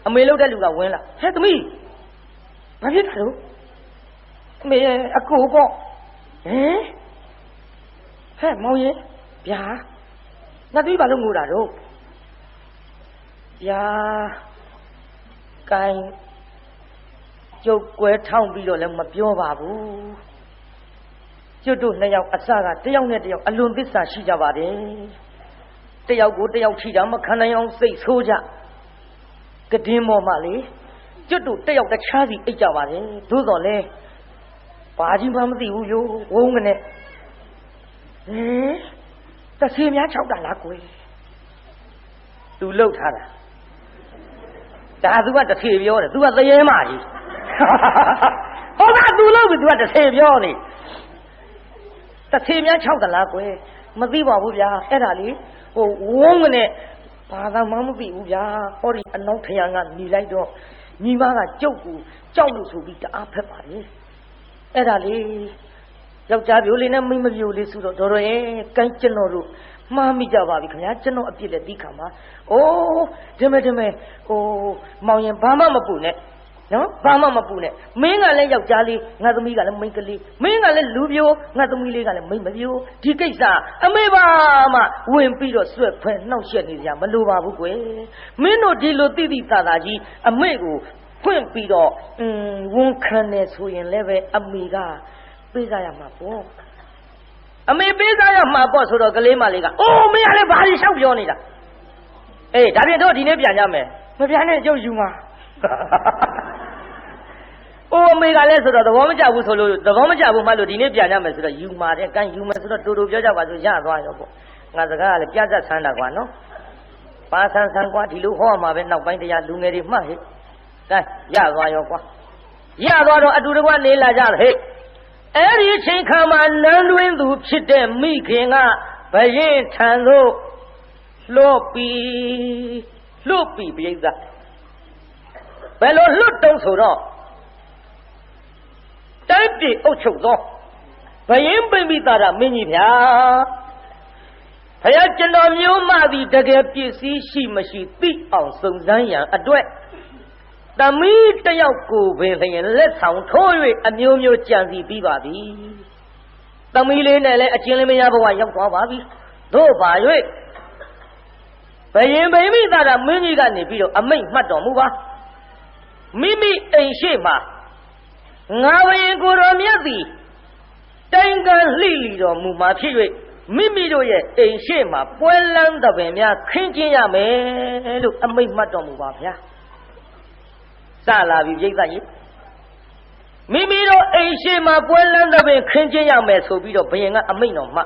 အမေလုပ်တဲ့လူကဝင်လာဟဲ့သမီးဘာဖြစ်တာလို့အမေအကိုပေါ့ဟဲ့မောင်ရင်ဗျာနှစ်သမီးဘာလို့ငိုတာတော့ဗျာကိုင်းကျုပ်ကွဲထောင်းပြီးတော့လည်းမပြောပါဘူးကျွတ်တို့နှစ်ယောက်အစကတယောက်နဲ့တယောက်အလွန်သစ္စာရှိကြပါတယ်တယောက်ကိုတယောက်ချီတာမခံနိုင်အောင်စိတ်ဆိုးကြကဒင်းပေါ်မှာလေကျွတ်တို့တယောက်တခြားစီအိတ်ကြပါတယ်သို့တော်လဲဘာကြီးမှမသိဘူးယောဝုန်းကနေတဆေးများ၆တာလားကွယ်သူလှုပ်ထားတာဒါသူကတဆေးပြောတယ်သူကသရဲမကြီးဟုတ်ကသူလှုပ်ပြီသူကတဆေးပြောနေတဆေးများ၆တာလားကွယ်မသိပါဘူးဗျာအဲ့ဒါလေဟိုဝုန်းကနေ ဘာသာမှမသိဘူးဗျာဟောဒီအနောက်ထရံကနေလိုက်တော့ညီမကကျုပ်ကိုကြောက်လို့ဆိုပြီးတအားဖက်ပါလေအဲ့ဒါလေယောက်ျားပြိုလေးနဲ့မိန်းမပြိုလေးဆိုတော့တော်ရဲ့ကိုင်းကျွန်တော်တို့မှားမိကြပါပြီခင်ဗျာကျွန်တော်အပြစ်လည်းသိခံပါအိုးဒီမဲ့ဟိုမောင်ရင်ဘာမှမပူနဲ့နော်ဘာမှမပူနဲ့မင်းကလည်းယောက်ျားလေးငါသမီးကလည်းမိန်းကလေးမင်းကလည်းလူပြိုငါသမီးလေးကလည်းမိန်းမပြိုဒီကိစ္စအမေပါမှဝင်ပြီးတော့ဆွဲဖဲနှောက်ရှက်နေကြမလိုပါဘူးကွယ်မင်းတို့ဒီလိုတိတိသာသာကြီးအမေကိုဖွင့်ပြီးတော့ဝန်ခံနေဆိုရင်လည်းပဲအမေကပေးစားရမှာပေါ့အမေပေးစားရမှာပေါ့ဆိုတော့ကလေးမလေးကအိုးမင်းကလည်းဘာလို့ရှောက်ပြောနေတာအေးဒါပြင်တော့ဒီနေ့ပြန်ကြမယ်မပြန်နဲ့ကျုပ်ယူမှာအိုးအမေကလည်းဆိုတော့သဘောမကျဘူးဆိုလို့သဘောမကျဘူးမှလို့ဒီနေ့ပြန်ကြမယ်ဆိုတော့ယူမှာတဲ့ကန်ယူမယ်ဆိုတော့တူတူပြောကြပါဆိုရသွားရောပေါ့ငါစကားကလည်းပြတ်သက်ဆန်းတာကွာနော်ပါဆန်းဆန်းကွာဒီလိုဟောမှာပဲနောက်ပိုင်းတရားလူငယ်တွေမှတ်ဟဲ့ကန်ရသွားရောကွာရသွားတော့အတူတကွနေလာကြဟဲ့အဲ့ဒီအချိန်ခါမှာနန်းတွင်သူဖြစ်တဲ့မိခင်ကဘရင်ထံသို့လွတ်ပြီးပြိဿဘယ်လိုလွတ်တုံးဆိုတော့တိုက်ပြည်အုပ်ချုပ်သောဘရင်ပိမိသားရမင်းကြီးဗျာဘုရားကျွန်တော်မျိုးမသည်တကယ်ပစ္စည်းရှိမရှိသိအောင်စုံစမ်းရန်အတွက်သမီးတယောက်ကိုပင်လျင်လက်ဆောင်ထိုး၍အမျိုးမျိုးကြံစီပြီးပါပြီသမီးလေးနဲ့လည်းအချင်းလေးမရဘဝရောက်သွားပါပြီတို့ပါ၍ဘယင်ပိမိသားရမင်းကြီးကနေပြီးတော့အမိန့်မှတ်တော်မူပါမိမိအိမ်ရှိမှငါဘယင်ကိုတော်မြတ်သည်တိုင်ကန်လှိလီတော်မူမှာဖြစ်၍မိမိတို့ရဲ့အိမ်ရှိမှပွဲလန်းသဘင်များခင်းကျင်းရမယ်လို့အမိန့်မှတ်တော်မူပါဗျာစလာပြီပြိဿကြီးမိမိတို့အိမ်ရှိမှပွဲလန်းသဘင်ခင်းကျင်းရမယ်ဆိုပြီးတော့ဘယင်ကအမိန့်တော်မှ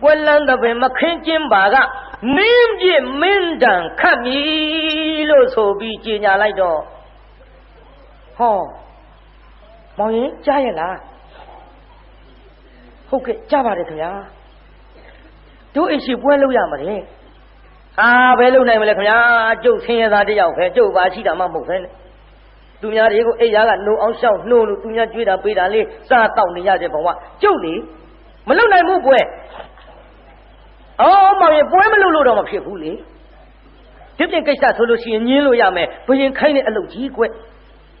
ပွဲလန်းသဘင်မခင်းကျင်းပါကမင်းပြစ်မင်းတန်ခတ်မည်လို့ဆိုပြီးကြေညာလိုက်တော့ဟောမောင်ရင်ကြားရလားဟုတ်ကဲ့ကြားပါတယ်ခင်ဗျာတို့အိမ်ရှိပွဲလုပ်ရမှာလေဟာဘယ်လုပ်နိုင်မလဲခင်ဗျာကျုပ်ဆင်းရဲသားတယောက်ပဲကျုပ်ပါရှိတာမှမဟုတ်ပဲနဲ့သူများတွေကိုအိယာကနှုတ်အောင်ရှောက်နှိုးလို့သူများကြွေးတာပေးတာလေးစားတောက်နေရတဲ့ဘဝကျုပ်လေမလုပ်နိုင်ဘူးပွဲအော်မောင်ရင်ပွဲမလုပ်လို့တော့မဖြစ်ဘူးလေဒီပြင်ကိစ္စဆိုလို့ရှိရင်ညင်းလို့ရမယ်ဘယင်ခိုင်းတဲ့အလုပ်ကြီးကွ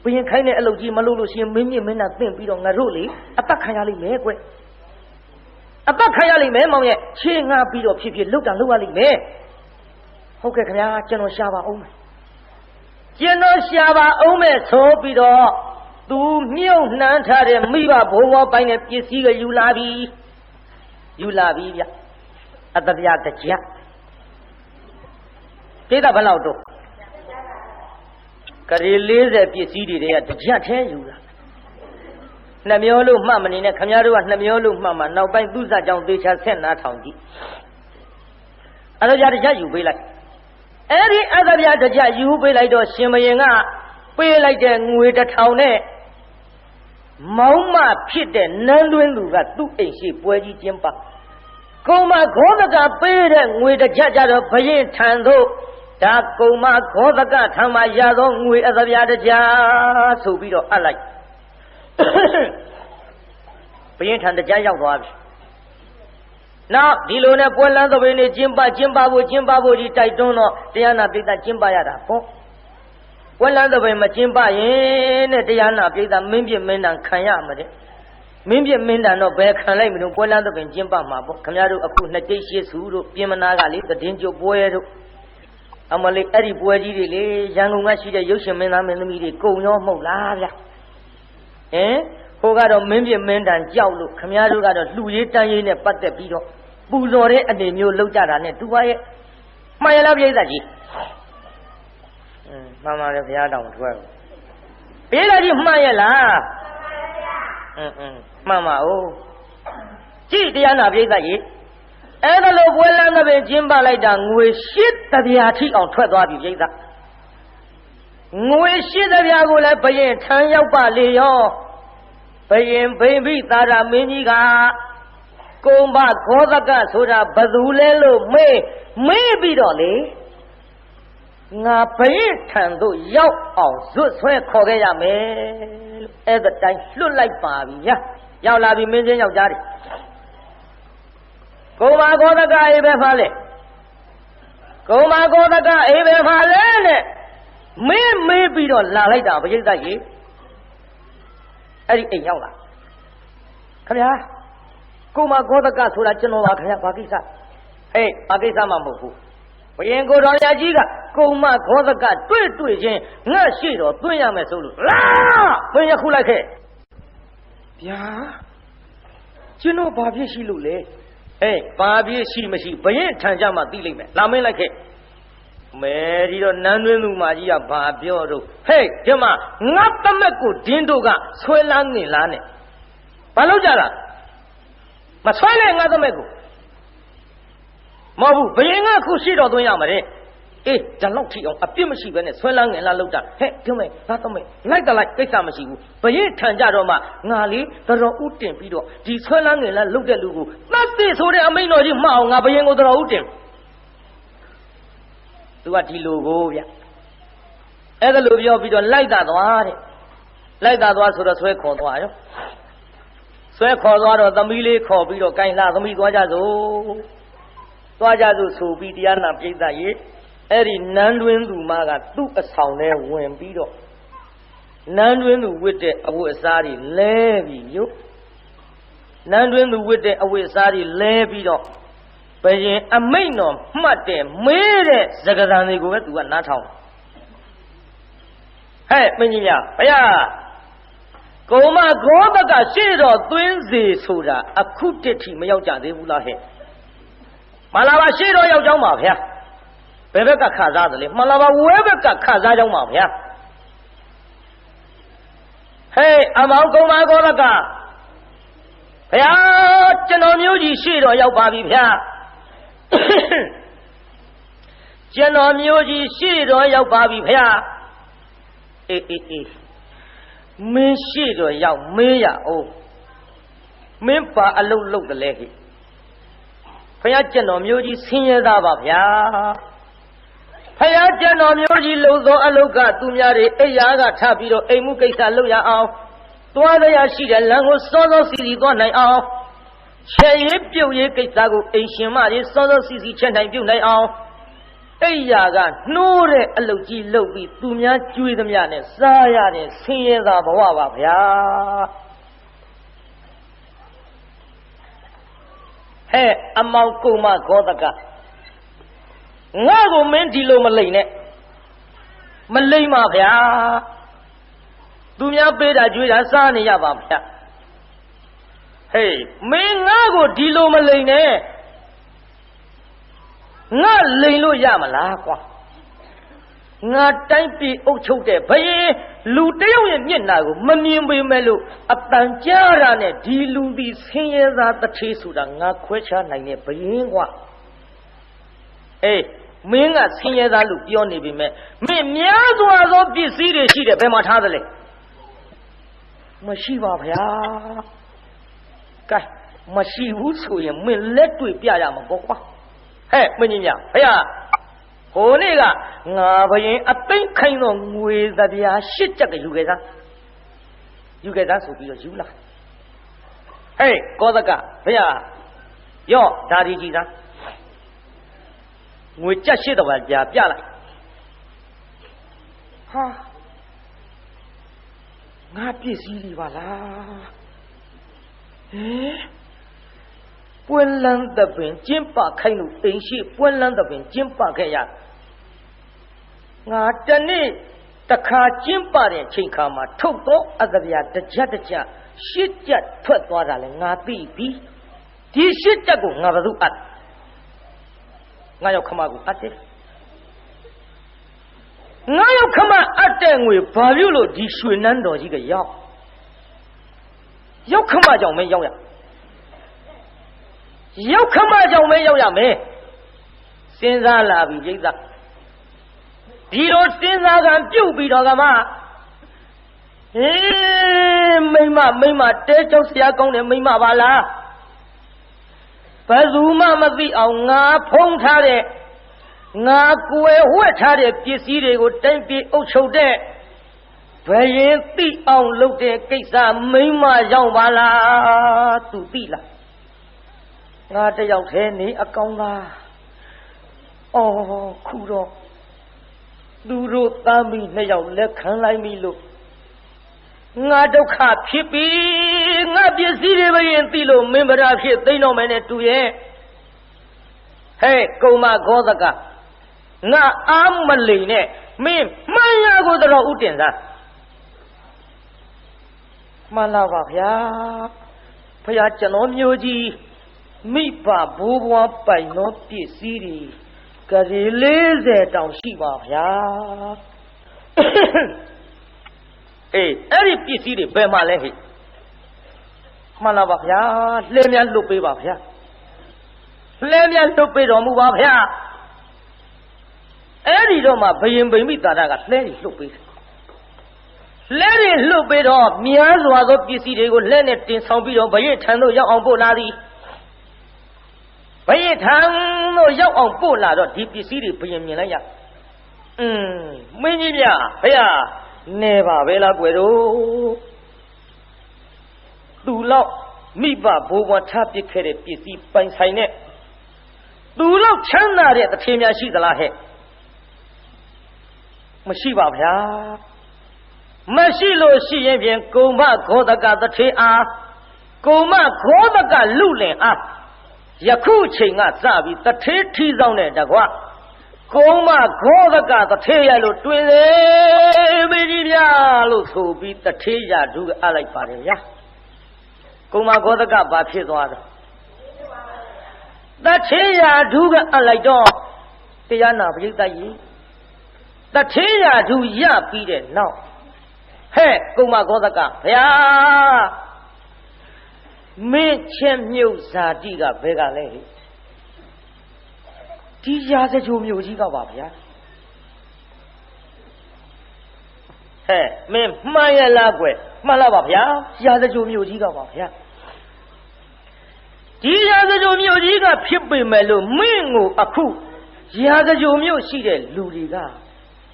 ဘယင်ခိုင်းတဲ့အလုပ်ကြီးမလုပ်လို့ရှိရင်မင်းမြင့်မင်းနာသင့်ပြီးတော့ငါတို့လေအသက်ခံရလိမ့်မယ်ကွအသက်ခံရလိမ့်မယ်မောင်ရဲ့ခြေငါပြီးတော့ဖြစ်ဖြစ်လုတ်တာလုတ်ရလိမ့်မယ်ဟုတ်ကဲ့ခင်ဗျာကျွန်တော်ရှာပါအောင်မယ်ကျွန်တော်ရှာပါအောင်မယ်ဆိုပြီးတော့သူမြုပ်နှမ်းထားတဲ့မိဘဘိုးဘောပိုင်းနဲ့ပစ္စည်းကယူလာပြီဗျအတပြားတကြပြိဿဘယ်လောက်တော့ကလေး40ပစ္စည်းတွေကတကြထဲယူလာနှမျောလို့မှတ်မနေနဲ့ခမည်းတော်ကနှမျောလို့မှတ်မှနောက်ပိုင်းသူ့စကြောင့်သေချာဆက်နာထောင်ကြည့်အဲ့ဒါကြတကြယူပေးလိုက်အဲ့ဒီအတပြားတကြယူပေးလိုက်တော့ရှင်မရင်ကပေးလိုက်တဲ့ငွေ1000နဲ့မောင်းမဖြစ်တဲ့နန်းတွင်းသူကသူ့အိမ်ရှိပွဲကြီးကျင်းပကုံမဂောဒကပေးတဲ့ငွေတကြကြတော့ဘရင်ထံသို့ဒါကုံမဂောဒကထံမှာရသောငွေအတပြားတကြဆိုပြီးတော့အပ်လိုက်ဘရင်ထံတကြရောက်သွားပြီနောက်ဒီလိုနဲ့ပွဲလန်းသဘင်နေကျင်းပဖို့ကြီးတိုက်တွန်းတော့တရားနာပိဋကကျင်းပရတာပေါ့ပွဲလန်းသဘင်မကျင်းပရင်တဲ့တရားနာပိဋကမင်းပြမင်းတန်ခံရမှာတဲ့မင်းပြမင်းတန်တော့ဘယ်ခံလိုက်မလို့ပွဲလန်းသဘင်ကျင်းပမှာပေါ့ခင်ဗျားတို့အခု2ကြိတ်ရှေ့စုတို့ပြင်မနာကလေသတင်းကြိုပွဲတို့အမလေးအဲ့ဒီပွဲကြီးတွေလေရန်ကုန်ကရှိတဲ့ရုပ်ရှင်မင်းသားမင်းသမီးတွေကုံရောမဟုတ်လားဗျဟိုကတော့မင်းပြမင်းတန်ကြောက်လို့ခမည်းတော်ကတော့လှူရေးတန်းရေးနဲ့ပတ်သက်ပြီးတော့ပူဇော်တဲ့အနေမျိုးလောက်ကြတာနဲ့သူပါရဲ့မှန်ရလားပြိဿကြီးမှန်ပါတယ်ဘုရားတောင်ထွက်ပြိဿကြီးမှန်ရလားမှန်ပါဦးကြည့်တရားနာပြိဿကြီးအဲ့ဒါလို့ပွဲလန်းသဘင်ကျင်းပလိုက်တာငွေ8တပြားထိအောင်ထွက်သွားပြီပြိဿငွေ8တပြားကိုလည်းဘယင်ထမ်းရောက်ပါလေရောဘယင်ဘိမ့်ပြီးသာရမင်းကြီးကကုံဘဂောဒကဆိုတာဘသူလဲလို့မေးပြီးတော့လေ ngà bấy thằng tôi dốc ảo rút xoay khó cái nhà mẹ em vật đánh luôn lại bà vì nhá giàu là vì mình sẽ giàu ra đi cô mà có tất cả ấy bé phá lệ cô mà có tất cả ấy bé phá lệ nè mấy bị đó là lấy đảo với dân ta gì ấy đi nhau là không nhá cô mà có tất cả số là chân nó vào khả năng Pakistan hey Pakistan mà một vụ bây giờ cô đó là gì cả cô mà có tất cả tuổi trên ngã sĩ đó tuổi nhà mẹ số luôn là bây giờ khu lại thế bia chân nó bao nhiêu xí luôn lệ hey bao nhiêu xí mà xí bây giờ tham gia mà tỷ lệ mẹ làm mấy lại thế mẹ đi đó nam nữ luôn mà gì à bao nhiêu rồi hey chứ mà ngáp tâm mẹ cô điên đâu cả xoay lăng này là này bao lâu chưa mà xoay lên ngáp tâm mẹ cô mà bu bây giờ ngáp khu xí đó tuổi nhà mẹ đấy ê chẳng lâu thì ông áp mà xí bên này xoay lăng này là lâu chưa hey chứ mày ngáp tâm mẹ lại ta lại cái sao mà xí bây giờ tham gia rồi mà ngà lý ta rồi út tiền pi đó đi xoay lăng này là lâu để lâu cô ta sẽ số đấy anh nói gì mà ông ngà bây giờ tôi rồi út tiền tôi đi logo vậy, cái logo bây giờ lấy ta đoa số đó xoay khó đoa rồi tâm lý khó bây giờ cái là tâm lý đoa ra rồi số bị đi ăn nằm chơi ta vậy, cái gì nan đuôi đủ mà cả tụ sầu này quên bây giờ, nan đuôi đủ quyết định ở buổi sáng đi lê bây giờ, nan đuôi đủ quyết định ở buổi sáng đi lê bây giờ bây giờ anh mấy nó mất để mấy đấy giờ cái thằng này cũng phải tụi anh nát thòng, hey mấy nhỉ bây giờ cô mà có tất cả xe đó tuyến gì số ra à khu địa thì mới giao trả thế vụ là hết, mà là bà xe đó giao trong mà phải, bây giờ cả khá ra rồi, mà là bà uế bây cả khá ra trong mà phải, hey anh bảo cô mà có tất cả, bây giờ chân nó nhiều gì xe đó giao bà bị phải. chân nó nhiều gì xí rồi yêu bà bị phải mình xí rồi yêu mình ya ô mình bà lâu lâu cái lẽ gì phải chân nó nhiều gì xin ra bà phải chân nó nhiều gì lâu rồi lâu cả tụi nhà đi ấy ya cả thà bị rồi ấy mu cái sao lâu ya ao tôi đây ya xí rồi lần ngô số xí đi tôi này ao钱也表也给咋个？哎，先嘛的，少少些些钱台表来啊！哎呀个，努的啊，老几老比，都面追怎么样呢？啥样的？钱也咋不娃娃呀？嘿，阿毛狗嘛搞得个，我个门地路没来呢，没来嘛呀？都面背着追着啥呢呀？娃呀？嘿，没我个地路没来呢，我来路也没拉过，我单比欧洲的，不然路这样也没那个，没明白没路，啊，当家人呢，地路的钱也让他提出来，我快车来呢不应话，哎，没我钱也让路标那边没，没面做比谁的谁的白马叉子嘞，没希望呀。cái mà si vũ sủi mình lết tuổi bia ra mà có quá, hey mình nhỉ, hey à, hôm nay là ngà bây giờ bên khai nó người ta bia xích chắc cái du cái ra số bây giờ du là, hey có tất cả, hey à, yo ra đi gì ra, người chắc xích đâu bia bia lại, ha, ngà bia gì đi vào là quân lăng tập bên chiến bạc khai nụ tính sĩ quân lăng tập bên chiến bạc khai ya ngã chân này tất cả chiến bạc này trên khám mà thâu tố ở đây ya tất cả siết chặt thuật toa ra là ngã bị thì siết chặt của ngã vào ăn ngã yêu khám của ăn thế ngã yêu khám ăn thế người bao nhiêu lô đi suy nan đó gì cái yêu không mà chồng mấy yêu ya yêu không mà chồng mấy yêu ya mấy sinh ra là vì gì đó đi đó sinh ra cái biểu bị đó cái mà mấy mà để cho xe công này mấy mà bà là phải dù mà gì ông ngã phong tha đấy ngà quê huệ thà để biết gì để có tranh bị âu châu để về yên tị ông lúc để cây xa mấy mà giàu bà là tụ tị là ngà để giàu thế ní ở công là khu đó đủ rồi ta mình này giàu lẽ khăn lại mi lúc ngà đâu khá phía bí ngà biết gì để về yên tị lúc mình bà phía tây nó mày này tụ ye hey câu mà có tất cả ngà ám mà lì nè mình mai nhà có tao ưu tiên ra mà là phải cho nó nhiều gì mi bà bố bố bài nó biết gì đi cái gì lấy ra trong sĩ bà ê ấy biết gì đi bé mà lấy mà là lấy miếng lục bê bà lấy miếng lục bê rồi mua bà ấy đi đâu mà bây giờ mi ta ra cái lấy đi lục bê đó miếng rồi đó biết gì đi có lấy nè tiền xong bây giờ bây giờ thằng nó giao ông bố la đi bây giờ thằng nó giao ông bố la đó thì biết gì đi bây giờ miếng này ya mấy gì ya bây giờ nè bà về là quê đâu đủ lâu mi bà bố quan tháp biết cái biết gì bánh sai nè đủ lâu chẳng nào để ta thêm nhà sĩ ta là hết mà sĩ bà mà sĩ lô sĩ yên viên cô mà có tất cả tất thế à cô mà có tất cả lưu lên à ya khu trình à ra vì tất thế thi dòng này đã qua cô mà có tất cả tất thế ya lô tuyên lê mấy đi ya lô số bị tất thế ya đủ à lại phải ya cô mà có tất cả bà phía doa đó tất thế ya đủ à lại đó thì ya nào phải ta gì tất thế ya đủ ya bị đấy nào hey cô mà có tất cả ya mấy trăm nhiều giá trị cả về cả này đi giá sẽ chụp nhiều gì cả bà hey mình mai là quê mà là bà giá sẽ chụp nhiều gì cả bà đi giá sẽ chụp nhiều gì cả phía bên mẹ luôn mình ngủ à khu giá sẽ chụp nhiều gì đấy lưu đi cả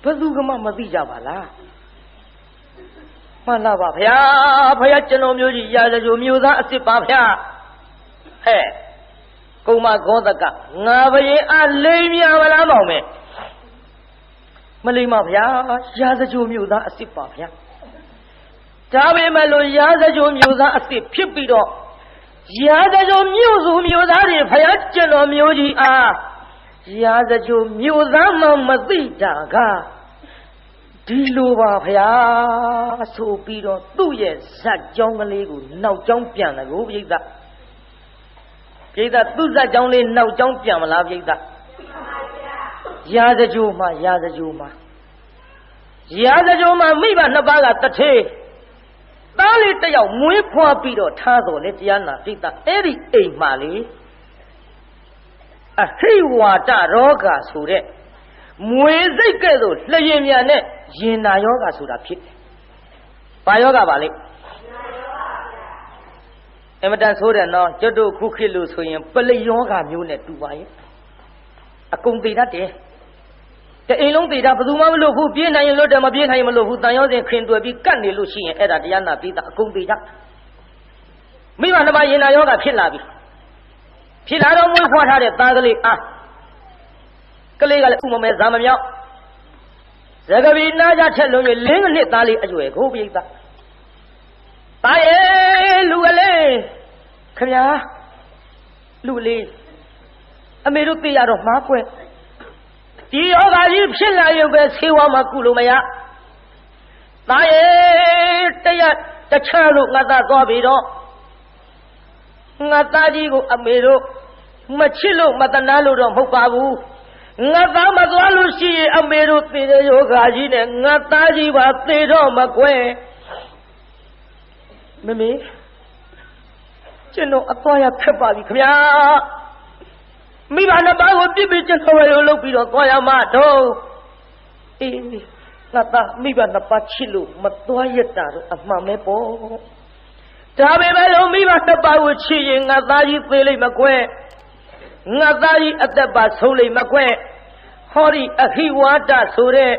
bất cứ cái mà đi ra bà la mà là bà chân ông nhiều gì giá sẽ chụp nhiều giá sẽ bà hey cô mà có tất cả ngà bây giờ lấy miếng mà làm bảo mẹ mà lấy mà giá sẽ chụp nhiều giá sẽ bà cha mẹ mà lo giá sẽ chụp nhiều giá sẽ phía bên đó giá sẽ chụp nhiều giá thì phải chân ông nhiều gì à giá sẽ chụp nhiều giá mà đi ra cả đi lô bà số bên đó tu ye sát trong cái này cũng nấu trong biển là cũng vậy đó vậy đó tu sát trong này nấu trong biển mà làm vậy đó giá sẽ chụp mà mấy bạn nó bảo là tất thế ta lấy tay ao muối khoa bên đó thà rồi lấy tiền là vậy đó ấy đi ấy mà lấy à hay quá ta rõ cả số đấy muối dây cái rồi lấy gì mà nè yên na yoga số đãဖြစ်bà yoga bà lấy em đang số đấy nó cho tôi khu khi lưu số yên bây giờ yoga nhiều nè tụ bài à công ty đó thế cái anh long ty đó bây giờ mà lưu phụ biến này lưu đó mà biến này mà lưu phụ ta yêu thì khiến tôi bị cản đi lưu xí ấy là tiền nào bị ta công ty đó mấy bạn nó bảo yên na yogaဖြစ်là đó muối khoa thà để ta cái này à cái này cũng mà giảm nhau giờ cái vị na cha chết luôn rồi lấy cái này ta lấy ở dưới cố bị ta ta lù lên không nhá lù lên anh mới lúc đi ra rồi má quên đi ở cái gì phía lại yêu về siêu mà cù lù mày á ta đây ta chơi lúc người ta có bị đó người ta đi cũng anh mới lúc mà chơi lúc mà ta nói lúc đó không bao bu ngã ta mà có lúc gì anh mới được tiền cho cả gì nè ngã ta gì mà tiền đó mà quên mẹ chân nó ở toa phép bà bị không ya mấy bạn nó bảo tôi biết chân nó vào lúc bị nó toa mà đâu ngã ta mấy bạn nó bắt chịu lúc mà toa yết ta rồi mà mẹ bố cha mẹ mấy lúc mấy bạn nó bảo chịu ngã ta gì tiền lấy mà quên ngã ta gì ở đây bà sâu lấy mà quên ဟောဒီအခိဝါဒဆိုတဲ့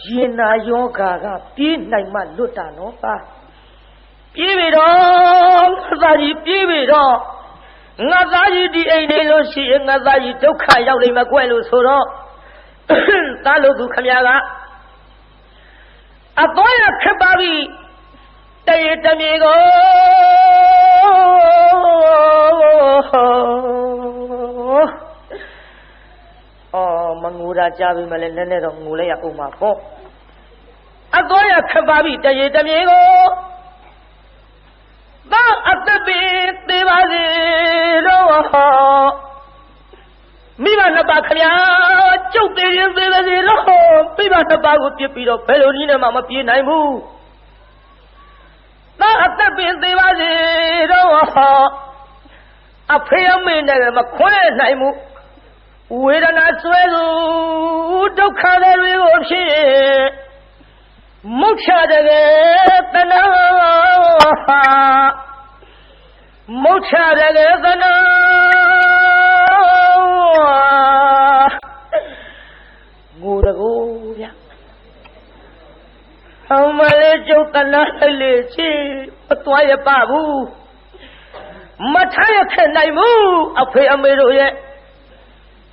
ရင်နာယောဂါကပြေးနိုင်မှလွတ်တာနော်ပါပြေးပြီတော့ငါသားကြီးပြေးပြီတော့ငါသားကြီးဒီအိမ်နေလို့ရှိရင်ငါသားကြီးဒုက္ခရောက်လိမ့်မယ်ကွယ်လို့ဆိုတော့သားလို့သူခမရကအတော်ရခက်ပါပြီတရေတမြေကိုမငိုတာကြားပြီမလဲနည်းနည်းတော့ငိုလိုက်ရအောင်ပါပေါ့အတော်ရခက်ပါပြီတရေတမြေကိုသာအသက်ပင်သေးပါစေတော့မိဘနှစ်ပါးခမကျုပ်သေးရင်သေးပါစေတော့မိဘနှစ်ပါးကိုပြစ်ပြီးတော့ဘယ်လိုနည်းနဲ့မှမပြေးနိုင်ဘူးသာအသက်ပင်သေးပါစေတော့အဖေအမေနဲ့မခွဲနိုင်ဘူးဝေဒနာဆွဲသူဒုက္ခတွေကိုဖြစ်မုတ်ချတဲ့တဏှာမုတ်ချတဲ့တဏှာငိုတကူဗျအမလေးကျုပ်တဏှာလေးချီမသွားရပါဘူးမထားရခဲ့နိုင်ဘူးအဖေအမေတို့ရဲ့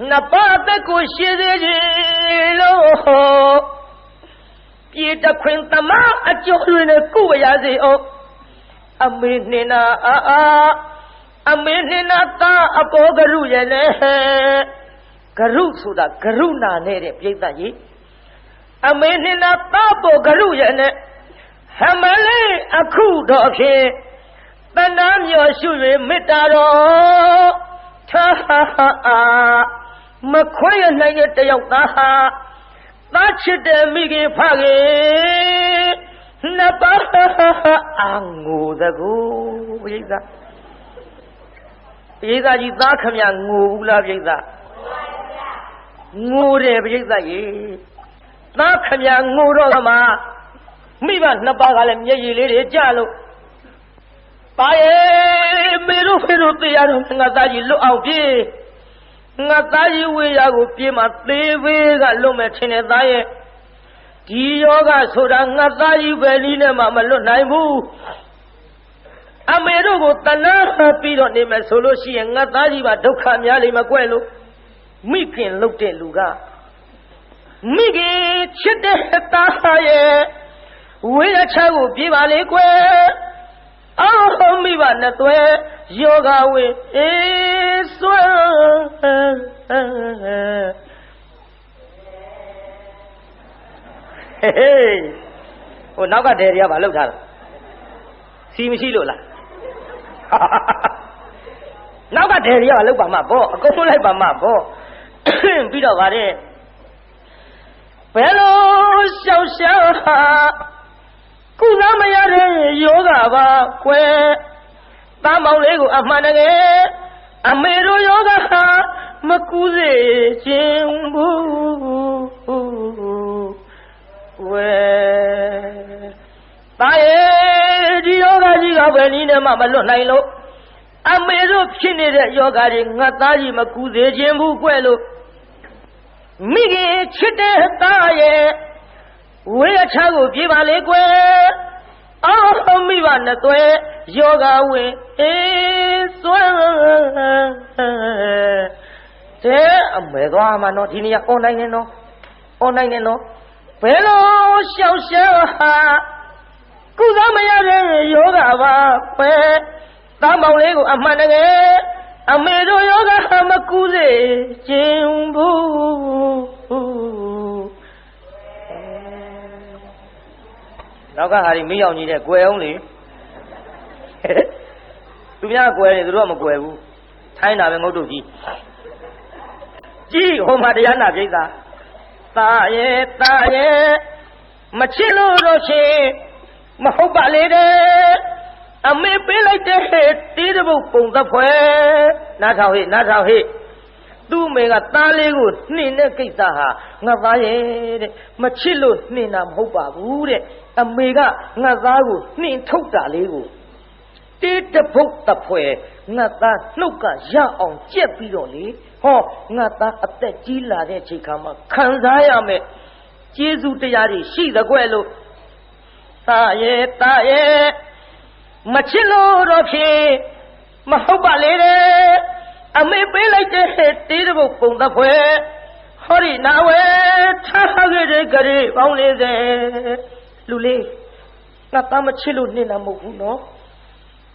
နှစ်ပါးအသက်ကိုရှည်သေးခြင်းလို့ပြေတခွင်သမားအကျိုးတွေနဲ့ကုဝရစေအောင်အမေနှင်းနာအမေနှင်းနာသာအပေါ်ကရုရဲ့နဲ့ကရုဆိုတာကရုဏာနဲ့တဲ့ပြိဿကြီးအမေနှင်းနာသာပေါ်ကရုရဲ့နဲ့ဟမလေးအခုတော့ဖြင့်တဏှာမျောရှု၍မေတ္တာတော်ထာမခွဲရနိုင်တဲ့တယောက်သားဟာသားချစ်တဲ့မိခင်ဖခင်နှစ်ပါးအငိုတကူပြိဿကြီးသားခမငိုဘူးလားပြိဿငိုတယ်ပြိဿကြီးသားခမငိုတော့ကမှမိဘနှစ်ပါးကလည်းမျက်ရည်လေးတွေကျလို့ပါရဲ့မေတို့ဖေတို့သိရတော့ငါသားကြီးလွတ်အောင်ပြေးငါသားကြီးဝေးရကိုပြေးမှသေးသေးကလွတ်မဲ့ထင်တဲ့သားရဲ့ဒီယောဂဆိုတာငါသားကြီးပဲနည်းနဲ့မှမလွတ်နိုင်ဘူးအမေတို့ကိုတဏှာပြီးတော့နေမယ်ဆိုလို့ရှိရင်ငါသားကြီးပါဒုက္ခများလိမ့်မကွယ်လို့မိခင်လှုပ်တဲ့လူကမိခင်ချစ်တဲ့သားရဲ့ဝေးရချကိုပြေးပါလေကွယ်အော်မိဘနဲ့သွဲယောဂဝေအေးစွဲဟိုနောက်ကတယ်တွေကဘာလုပ်ထားလဲစီမရှိလို့လားနောက်ကတယ်တွေကဘာလုပ်ပါမှာပေါ့အကုန်လိုက်ပါမှာပေါ့ပြီးတော့ဗါတဲ့ဘယ်လိုရှောက်ရှာကုသမရတဲ့ယောဂပါကွယ်သားမောင်လေးကိုအမှန်တကယ်အမေတို့ယောဂဟာမကူစေခြင်းဘူးဝဲတာရဲ့ဒီယောဂကြီးကဘယ်နည်းနဲ့မှမလွတ်နိုင်လို့အမေတို့ဖြစ်နေတဲ့ယောဂတွေငါသားကြီးမကူစေခြင်းဘူးကွယ်လို့မိခင်ချစ်တဲ့သားရဲ့ဝေးအချာကိုပြေးပါလေကွယ်အော်မိဘနဲ့သွဲယောဂဝင်အေးစွဲတဲ့အမေသွားမှာနော်ဒီနေ့အွန်လိုင်းနဲ့နော်အွန်လိုင်းနဲ့နော်ဘယ်လိုရှောက်ရှာဟာကုသမရတဲ့ယောဂပါပဲသားမောင်လေးကိုအမှန်တကယ်အမေတို့ယောဂဟာမကူစေခြင်းဘူးနောက်ကဟာဒီမိအောင်ကြီးတဲ့ကွယ်အောင်လေသူများကွယ်တယ်သူတို့ကမကွယ်ဘူးထိုင်းတာပဲငုတ်တို့ကြီးကြီးဟိုမှာတရားနာပြိဿတာရဲ့မချစ်လို့တော့ရှင်မဟုတ်ပါလေတဲ့အမေပေးလိုက်တဲ့တေးတပုတ်ပုံသက်ဖွယ်နားထောင်ဟိသူ့အမေကသားလေးကိုနှင်တဲ့ကိစ္စဟာငါသားရဲ့တဲ့မချစ်လို့နှင်တာမဟုတ်ပါဘူးတဲ့အမေကငါသားကိုနှင်ထုတ်တာလေးကိုတ တေတဖုတ်တဖွဲငါသားနှုတ်ကရအောင်ကြက်ပြီးတော့လေဟောငါသားအသက်ကြီးလာတဲ့ချိန်ခါမှာခံစားရမယ်ကျေးဇူးတရားတွေရှိသကွယ်လို့သားရဲ့မချစ်လို့တော့ဖြင့်မဟုတ်ပါလေတဲ့အမေပေးလိုက်တဲ့တေးတပုတ်ပုံတဖွဲဟောဒီနာဝဲထားခဲ့တဲ့ကြရေပေါင်း40လူလေးငါသားမချစ်လို့နှင်တာမဟုတ်ဘူးနော်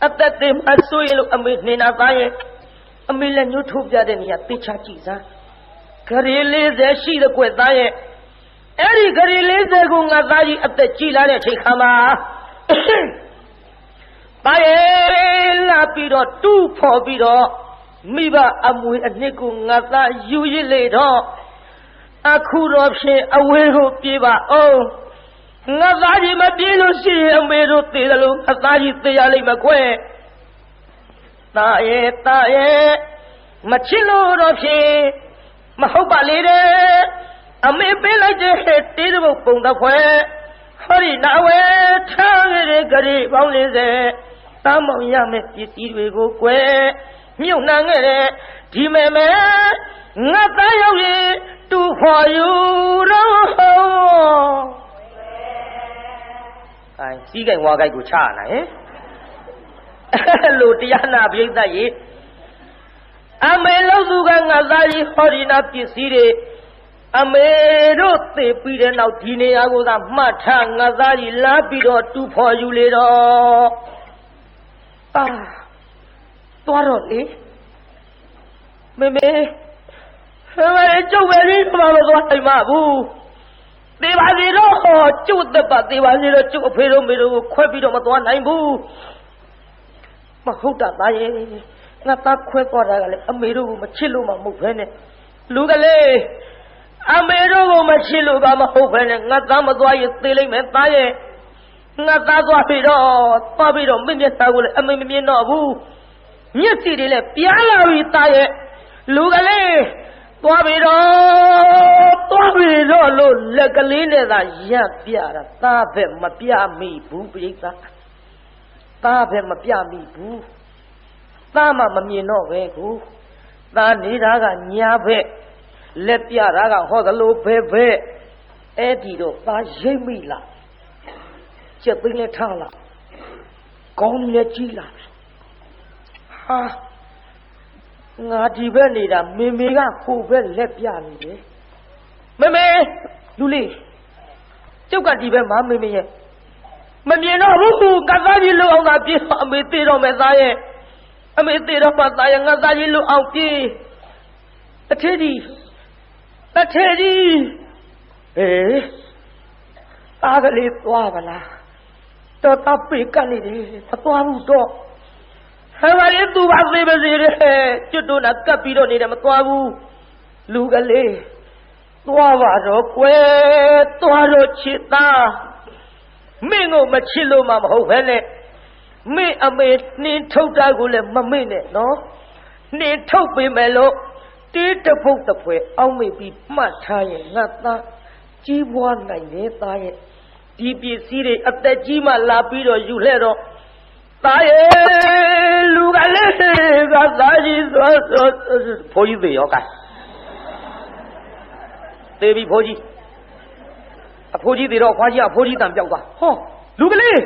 အသက်သေးမှဆိုရင်လို့အမေနှင်တာသားရဲ့အမေလည်းညှို့ထုတ်ပြတဲ့နေရာသိချကြည့်စမ်းကြရေ40ရှိတဲ့ကွယ်သားရဲ့အဲ့ဒီကြရေ40ကိုငါသားကြီးအသက်ကြီးလာတဲ့ချိန်ခါမှာသားရဲ့လာပြီးတော့တူးဖော်ပြီးတော့မိဘအမွေအနှစ်ကိုငါသားယူရစ်လေတော့အခုတော့ဖြင့်အဝေးကိုပြေးပါအောင်ငါသားကြီးမပြေးလို့ရှိရင်အမေတို့သေတယ်လို့ငါသားကြီးသေရလိမ့်မယ်ကွယ်သားရဲ့မချစ်လို့တော့ဖြင့်မဟုတ်ပါလေတဲ့အမေပေးလိုက်တဲ့တေးတပုတ်ပုံတစ်ခွဲဟောဒီနာဝဲထားခဲ့တဲ့ကြရေပေါင်း40တားမောင်ရမယ်ပစ္စည်းတွေကိုကွယ်မြုပ်နှံခဲ့တဲ့ဒီမဲငါသားရောက်ရင်တူခေါ်ယူတော့အဲစီးကြိုင်ဝါကြိုက်ကိုချရနိုင်လို့တရားနာပြိဿရေအမေလို့သူကငါသားကြီးဟောဒီနာပစ္စည်းတွေအမေတို့သိပြီးတဲ့နောက်ဒီနေရာကိုသာမှတ်ထားငါသားကြီးလာပြီးတော့တူဖော်ယူလေတော့သွားတော့လေမေကျုပ်ပဲလေးမှမသွားနိုင်ပါဘူးသေပါစီတော့ကျုပ်သက်ပါသေပါစီတော့ကျုပ်အဖေတို့မေတို့ကိုခွဲပြီးတော့မသွားနိုင်ဘူးမဟုတ်တာသားရဲ့ငါသားခွဲသွားတာကလည်းအမေတို့ကိုမချစ်လို့မှမဟုတ်ဘဲနဲ့လူကလေးအမေတို့ကိုမချစ်လို့ပါမဟုတ်ဘဲနဲ့ငါသားမသွားရင်သေလိမ့်မယ်သားရဲ့ငါသားသွားပြီးတော့မင်းမျက်နှာကိုလည်းအမေမမြင်တော့ဘူးမျက်စိတွေလည်းပြားလာပြီသားရဲ့လူကလေးသွားပြီးတော့လို့လက်ကလေးနဲ့သာရပ်ပြတာသားပဲမပြမိဘူးပြိဿသားပဲမပြမိဘူးသားမှမမြင်တော့ပဲကိုသားနေတာကညာဘက်လက်ပြတာကဟောသလိုဘဲအဲ့ဒီတော့သားရိပ်မိလားကျက်သိန်းနဲ့ထားလားကောင်းကြီးနဲ့ကြီးလားဟာငါဒီဘက်နေတာမေကကိုဘက်လက်ပြနေတယ်မေလူလေးကျုပ်ကဒီဘက်မှာမေရဲ့မမြင်တော့ဘူးကသားကြီးလို့အောင်သာပြေးတော့အမေသေးတော့မယ်သားရဲ့အမေသေးတော့မှသားရဲ့ငါသားကြီးလို့အောင်ပြေးတထေကြီးအားကလေးသွားပါလားတော့တပ်ပိကနေတယ်မသွားဘူးတော့ဟဲ့ပါလေသူပါသေးပါစေတဲ့ကျွတ်တို့နဲ့ကပ်ပြီးတော့နေတယ်မသွားဘူးလူကလေးသွားပါတော့ကွယ်သွားတော့ချစ်သားမင်းကိုမချစ်လို့မှမဟုတ်ပဲနဲ့မင်းအမေနှင်းထုတ်တာကိုလည်းမမေ့နဲ့နော်နှင်းထုတ်ပေးမယ်လို့တေးတဖုတ်တပွဲအောက်မေ့ပြီးမှတ်ထားရင်ငါသားကြီးပွားနိုင်တယ်သားရဲ့ဒီပစ္စည်းတွေအသက်ကြီးမှလာပြီးတော့ယူလှဲ့တော့သားရဲ့လူကလေးကသားကြီးဆိုဘိုးကြီးသေးရောကသေးပြီဘိုးကြီးအဖိုးကြီးသေးတော့ခွားကြီးအဖိုးကြီးတန်ပြောက်သွားဟောလူကလေး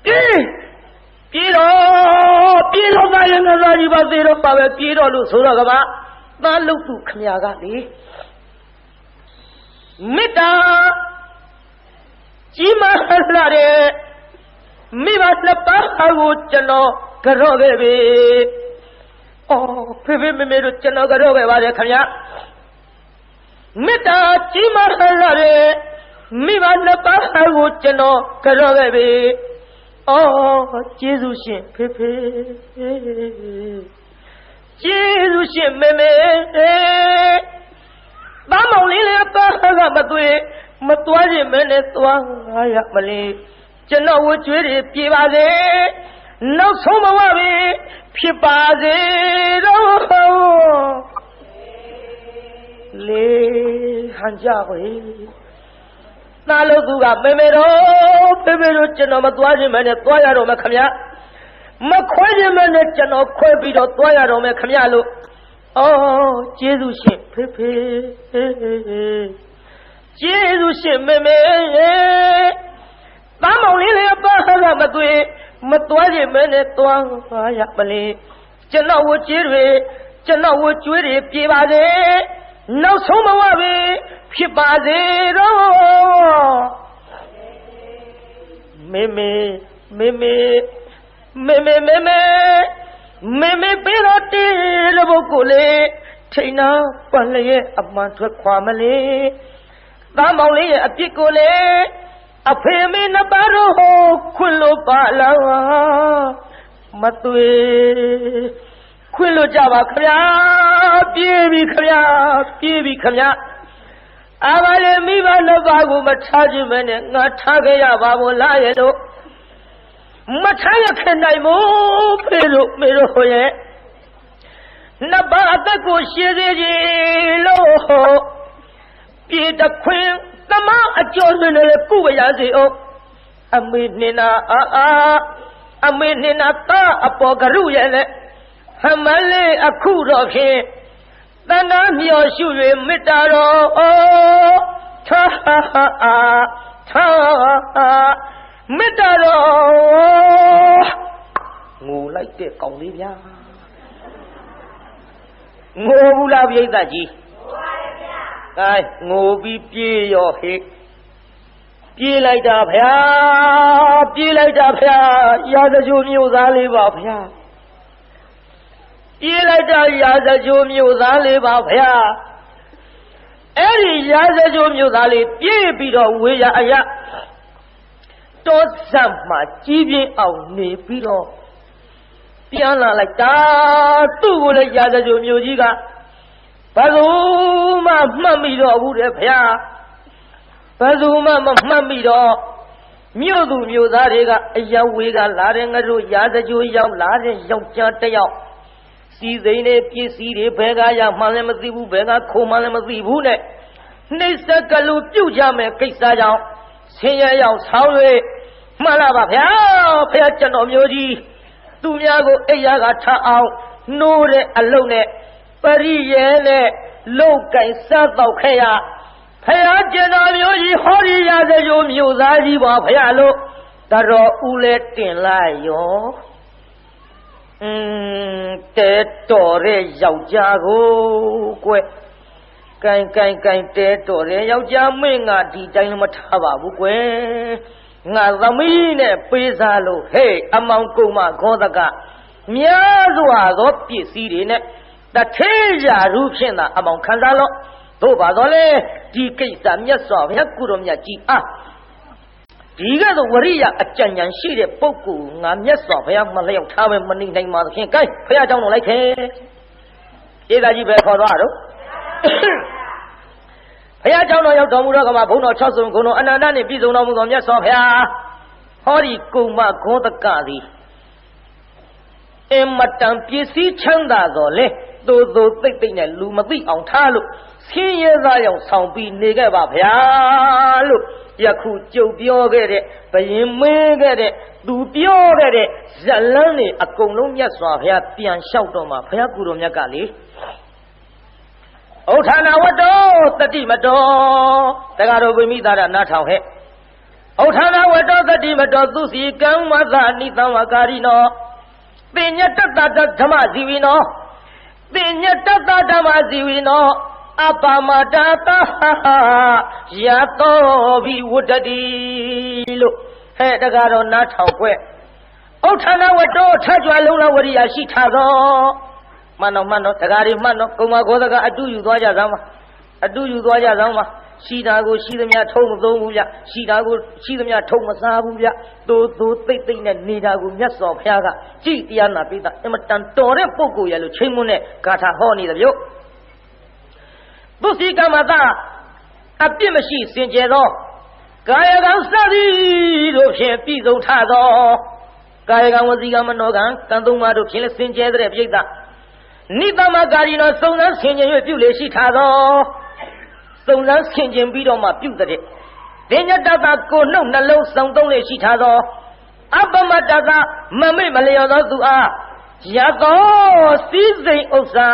ပြေးတော့သားရဲ့ငါသားကြီးပါသေးတော့ပါပဲပြေးတော့လို့ဆိုတော့ကပါသားလုတ်သူခမရကလေမေတ္တာကြီးမားလာတဲ့မိဘနှစ်ပါးကိုကျွန်တော်ကြော့ခဲ့ပြီ။အော်ဖေမေတို့ကျွန်တော်ကြော့ခဲ့ပါတယ်ခင်ဗျာ။မေတ္တာကြီးမားလာတဲ့မိဘနှစ်ပါးကိုကျွန်တော်ကြော့ခဲ့ပြီ။အော်ကျေးဇူးရှင်ဖေကျေးဇူးရှင်မေဘာမောင်လေးလည်းပါကမတွေ့မသွားခြင်းမနဲ့သွားရမလေးကျွန်တော်ဝကျွေးတွေပြေပါစေနောက်ဆုံးမဝပြီဖြစ်ပါစေတော့လေဟန်ကြပါ့သားလို့သူကမေတို့ကျွန်တော်မသွားခြင်းမနဲ့သွားရတော့မခင်ဗျာ မခွဲခြင်းမနဲ့ကျွန်တော်ခွဲပြီးတော့သွားရတော့မယ်ခမရလို့အော်ကျေးဇူးရှင်ဖေဖေကျေးဇူးရှင်မေမေသားမောင်လေးလည်းပါဟာကမတွေ့မသွားခြင်းမနဲ့သွားပါရမလဲကျွန်တော်ဝကျေးတွေကျွန်တော်ဝကျွေးတွေပြေပါစေနောက်ဆုံးဘဝပဲဖြစ်ပါစေတော့မေမေမေမေမေမေမေမေမေမေပြေတော့တေးလို့ဘုကိုလေထိန်နာပန်လျက်အမှန်ထွက်ခွာမလေသားမောင်လေးရဲ့အပြစ်ကိုလေအဖေမေနှစ်ပါးတော့ခွင့်လို့ပါလားမသွေခွင့်လို့ကြပါခမညာပြေးပြီခမညာပြေးပြီခမညာအာမလေးမိဘနှစ်ပါးကိုမထားခြင်းပဲနဲ့ငါထားခဲ့ရပါဘောလားရဲ့တို့မထားရခင်နိုင်မို့ဖေလို့မေတို့ဟိုရဲ့နှစ်ပါးအသက်ကိုရှည်စေခြင်းလို့ပြေးတခွင်းသမားအကျော်လွင်နဲ့ကုဝရစေအောင်အမေနှင်းနာအမေနှင်းနာတာအပေါ်ကရုရဲ့နဲ့ဟမလေးအခုတော့ဖြင့်တဏှာမျောရှု၍မေတ္တာတော်မေတ္တာတော်ငိုလိုက်တဲ့ကောင်လေးဗျာငိုဘူးလားပြိဿကြီးငိုပါရဲ့ဗျာကဲငိုပြီးပြေးရောဟေ့ပြေးလိုက်တာဗျာပြေးလိုက်တာဗျာရာဇဂိုမြို့သားလေးပါဗျာပြေးလိုက်တာရာဇဂိုမြို့သားလေးပါဗျာအဲ့ဒီရာဇဂိုမြို့သားလေးပြေးပြီးတော့ဝေရအယတောဆတ်မှာကြီးပြင်းအောင်နေပြီးတော့ပြန်လာလိုက်တာသူ့ကိုလည်းရာဇဂိုမြို့ကြီးကဘယ်သူမှမှတ်မိတော့ဘူးတဲ့ဗျာဘယ်သူမှမမှတ်မိတော့မြို့သူမြို့သားတွေကအယောက်ဝေးကလာတဲ့ငါတို့ရာဇဂိုရောက်လာတဲ့ယောက်ျားတစ်ယောက်စီစိန်နဲ့ပစ္စည်းတွေဘယ်ကရမှလည်းမသိဘူးဘယ်ကခိုးမှလည်းမသိဘူးနဲ့နှိစ္စကလူပြုတ်ကြမယ်ကိစ္စကြောင့်ဆင်းရဲရောက်ဆောင်း၍မှန်လားပါဗျာဖះကျွန်တော်မျိုးကြီးသူများကိုအိယာကထားအောင်နိုးတဲ့အလုံးနဲ့ပရိယေနဲ့လောက်ကင်စားတော့ခဲ့ရဖះကျွန်တော်မျိုးကြီးဟောဒီရစကြိုမြို့သားကြီးပါဖះလို့တတော်ဦးလဲတင်လိုက်ရောတဲတော်တဲ့ယောက်ျားကိုကွယ်ကိုင်တဲတော်တဲ့ယောက်ျားမင်းကဒီတိုင်းမထားပါဘူးကွယ်ငါသမီးနဲ့ပေးစားလို့ဟေးအမောင်ကုံမခေါ်တကများစွာသောပစ္စည်းတွေနဲ့တထေးရာရူဖြင့်သာအမောင်ခံစားလို့တို့ပါတော့လေဒီကိစ္စမြတ်စွာဘုရားကုတော်မြတ်ကြီးအားဒီကဲ့သို့ဝရိယအကြံဉာဏ်ရှိတဲ့ပုဂ္ဂိုလ်ငါမြတ်စွာဘုရားမလျောက်ထားပဲမနေနိုင်ပါသဖြင့်ကဲဘုရားကြောင့်တော့လိုက်ခဲ့ဧသာကြီးပဲခေါ်သွားတော့ဘုရားကြောင့်တော့ရောက်တော်မူတော့ကမှာဘုန်းတော်6စုံဂုဏ်တော်အနန္တနှင့်ပြည့်စုံတော်မူသောမြတ်စွာဘုရားဟောဒီကုမ္မဂောတကသည်အမတန်ပစ္စည်းချမ်းသာတော်လေသို့သိမ့်နဲ့လူမသိအောင်ထားလို့ဆင်းရဲသားရောက်ဆောင်ပြီးနေခဲ့ပါဗျာလို့ယခုကြုတ်ပြောခဲ့တဲ့ဘယင်မင်းခဲ့တဲ့သူပြောခဲ့တဲ့ဇလန်းတွေအကုန်လုံးမြတ်စွာဘုရားပြန်လျှောက်တော့မှဘုရားကုတော်မြတ်ကလေဩထာနာဝတ္တောတတိမတောတက္ကတော်ဗိမိသာရနားထောင်ဟဲ့ဩထာနာဝတ္တောတတိမတောသူစီကံမသနိသံဝကာရိနောပညတတ္တဓမ္မဇီဝိနောပညတတ္တဓမ္မဇီဝိနောအပမတာတယတောဘိဝတ္တတိလို့ဟဲ့တက္ကတော်နားထောင်ခွဲ့ဩထာနာဝတ္တောထကြွလုံးလဝရိယရှိထားသောမှန်တော့တက္ကရီမှန်တော့ကုမ္မဂောသကအတူယူသွားကြသမ်းပါအတူယူသွားကြသမ်းပါရှိတာကိုရှိသမျှထုံးမသုံးဘူးဗျရှိတာကိုရှိသမျှထုံးမစားဘူးဗျသို့သိမ့်နဲ့နေတာကိုမြတ်စွာဘုရားကကြည်တရားနာပိသအမတန်တော်တဲ့ပုဂ္ဂိုလ်ရလို့ချိန်မွန်းတဲ့ဂါထာဟောနေတယ်ဗျသူစီကမ္မတာအပြစ်မရှိစင်ကြယ်သောကာယကံစသည်တို့ဖြင့်ပြည်စုံထသောကာယကံဝစီကံမနောကံကံသုံးပါးတို့ဖြင့်လည်းစင်ကြယ်တဲ့ပြိဿနိသမကာရီနောစုံစမ်းဆင်ခြင်၍ပြုလေရှိထားသောစုံစမ်းဆင်ခြင်ပြီးတော့မှပြုတဲ့ဒိညတတကိုနှုတ်နှလုံးစုံသုံးလေရှိထားသော Abamatata, Mammy Maleo Dua, Yago, Season Osa,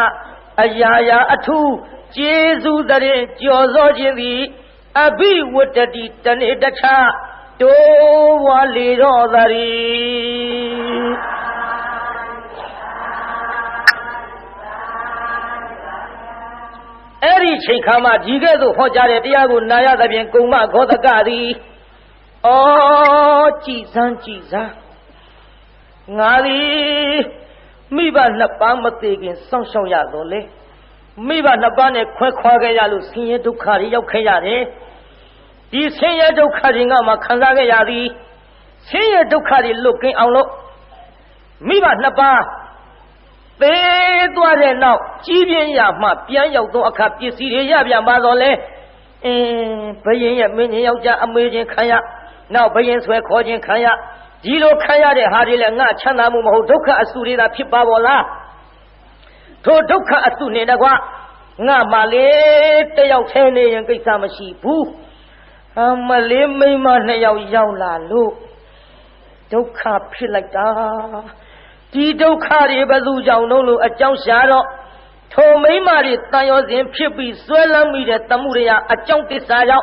Ayaya Atu, Jesu Dare, Jozo Abi would the Tane Dacha, Do Wali Rosari. Eri Chinkama, Jigazo, Hojare, Diago, Naya, the Kuma, Godagadi. Oh, Jesus. Ngari, Miba Napama taking some show Yazole. Miba Nabane, Quaquagayalu, Senior Dukari, Okayade. This Senior Dukari, Makanagayadi. Senior Dukari looking out. Miba Naba. They do it now. Jibian Yama, Piano, Akapi, Yabia Mazole. Paying a mini American Kaya. Now Bayans were calling Kaya. Jilo Kaya de Harilanga, Chanamu, Doka Asurina Pipabola. Todoka Asunegua. Namale, they are 10 and Kisamashi, Pooh. Amalim, Maneo Yaula, look. Doka Pilata. Tito Kari Bazuja Nolo at John Shadow. Tomei Mari, Tayos in Pipi, Swella Media, Tamuria, at John Tisaya.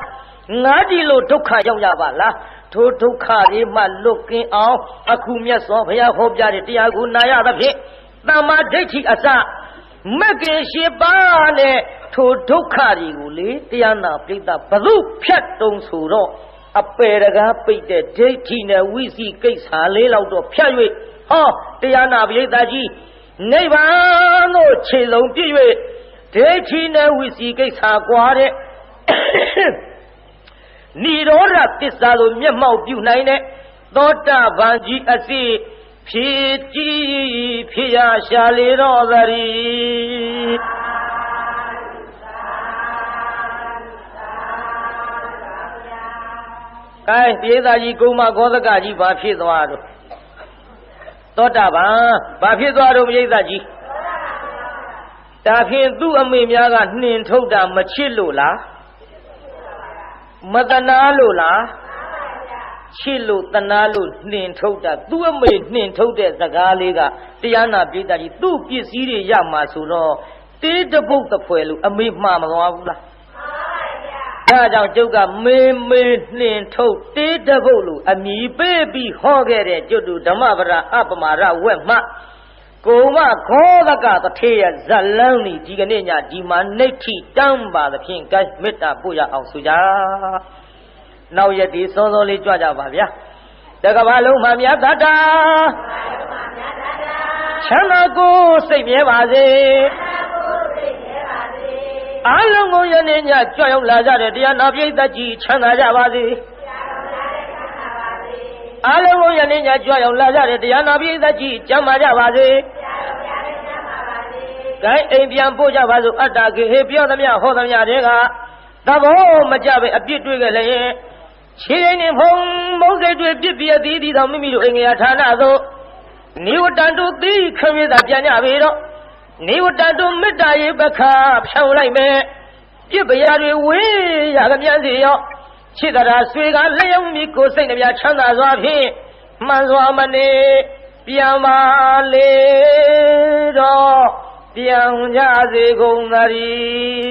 Nadilo Doka Yavala. Toto Kari, my looking out. Akumia Sofia, Hope Jaritia, Gunaya, the Pit. Nama Deti Asa. Making Shibane. Toto Kari, Uli, Tiana, Pita, Bazu, Piaton Suro. A Peraga, Pita, Detina, Wisi, Case, Halil out of Piawi. Oh, Tiana, Vietaji. Never no Chilon Piwe. Detina, Wisi, Case, Haguare. Nidora Tisalo Yamau Bunine, Dota Vanji Asi, Piti, Pia Shali Rosari. Kai, Piedaji Guma Godagaji, Bafizuado. Dota Bafizuado Piedaji. Tafin do a Mimiaga Nintoda Machilula. Madanalola, Chilo, Tanalo, Nintoda, do a maid Nintoda, the Galiga, Diana Bidari, do Pisiri Yamasuno, did the book of Puelu, a me mamma. Tada Joga, me Ninto, did the Bolu, a me baby Hogere, Jodu, Damavara, Apamara, Wema. Goma, Kodaga, the Tia, Zalani, Diganina, Dimaneti, down by the king, guys, Meta, Buya, Ausuja. Now yet is only Jaja Vavia. The Gavalo Mamia Dada Chanago, say Yevaze. Alamo Yanina, Joy Lazare, Diana Vietaji, Chana Javazi. Alamo Yanina, Joy Lazare, Diana Vietaji, Jama Javazi. Guy Abian Boja Vazu Ataki, Hepiodamia, Hodamia Rega, Davo Majabe, a bit wiggle. Chilling home, Moses will be a didi, the Mimi in Yatanazo. New Tanto D, come with a Janavero. New Tanto Midai Backup, shall I may. Give a yard way, Yagayanzio. Chidara Swiga, Leon Miko, Saint Yachana of him. Manzwamane, Piama Ledo, Pianjazi Gongari.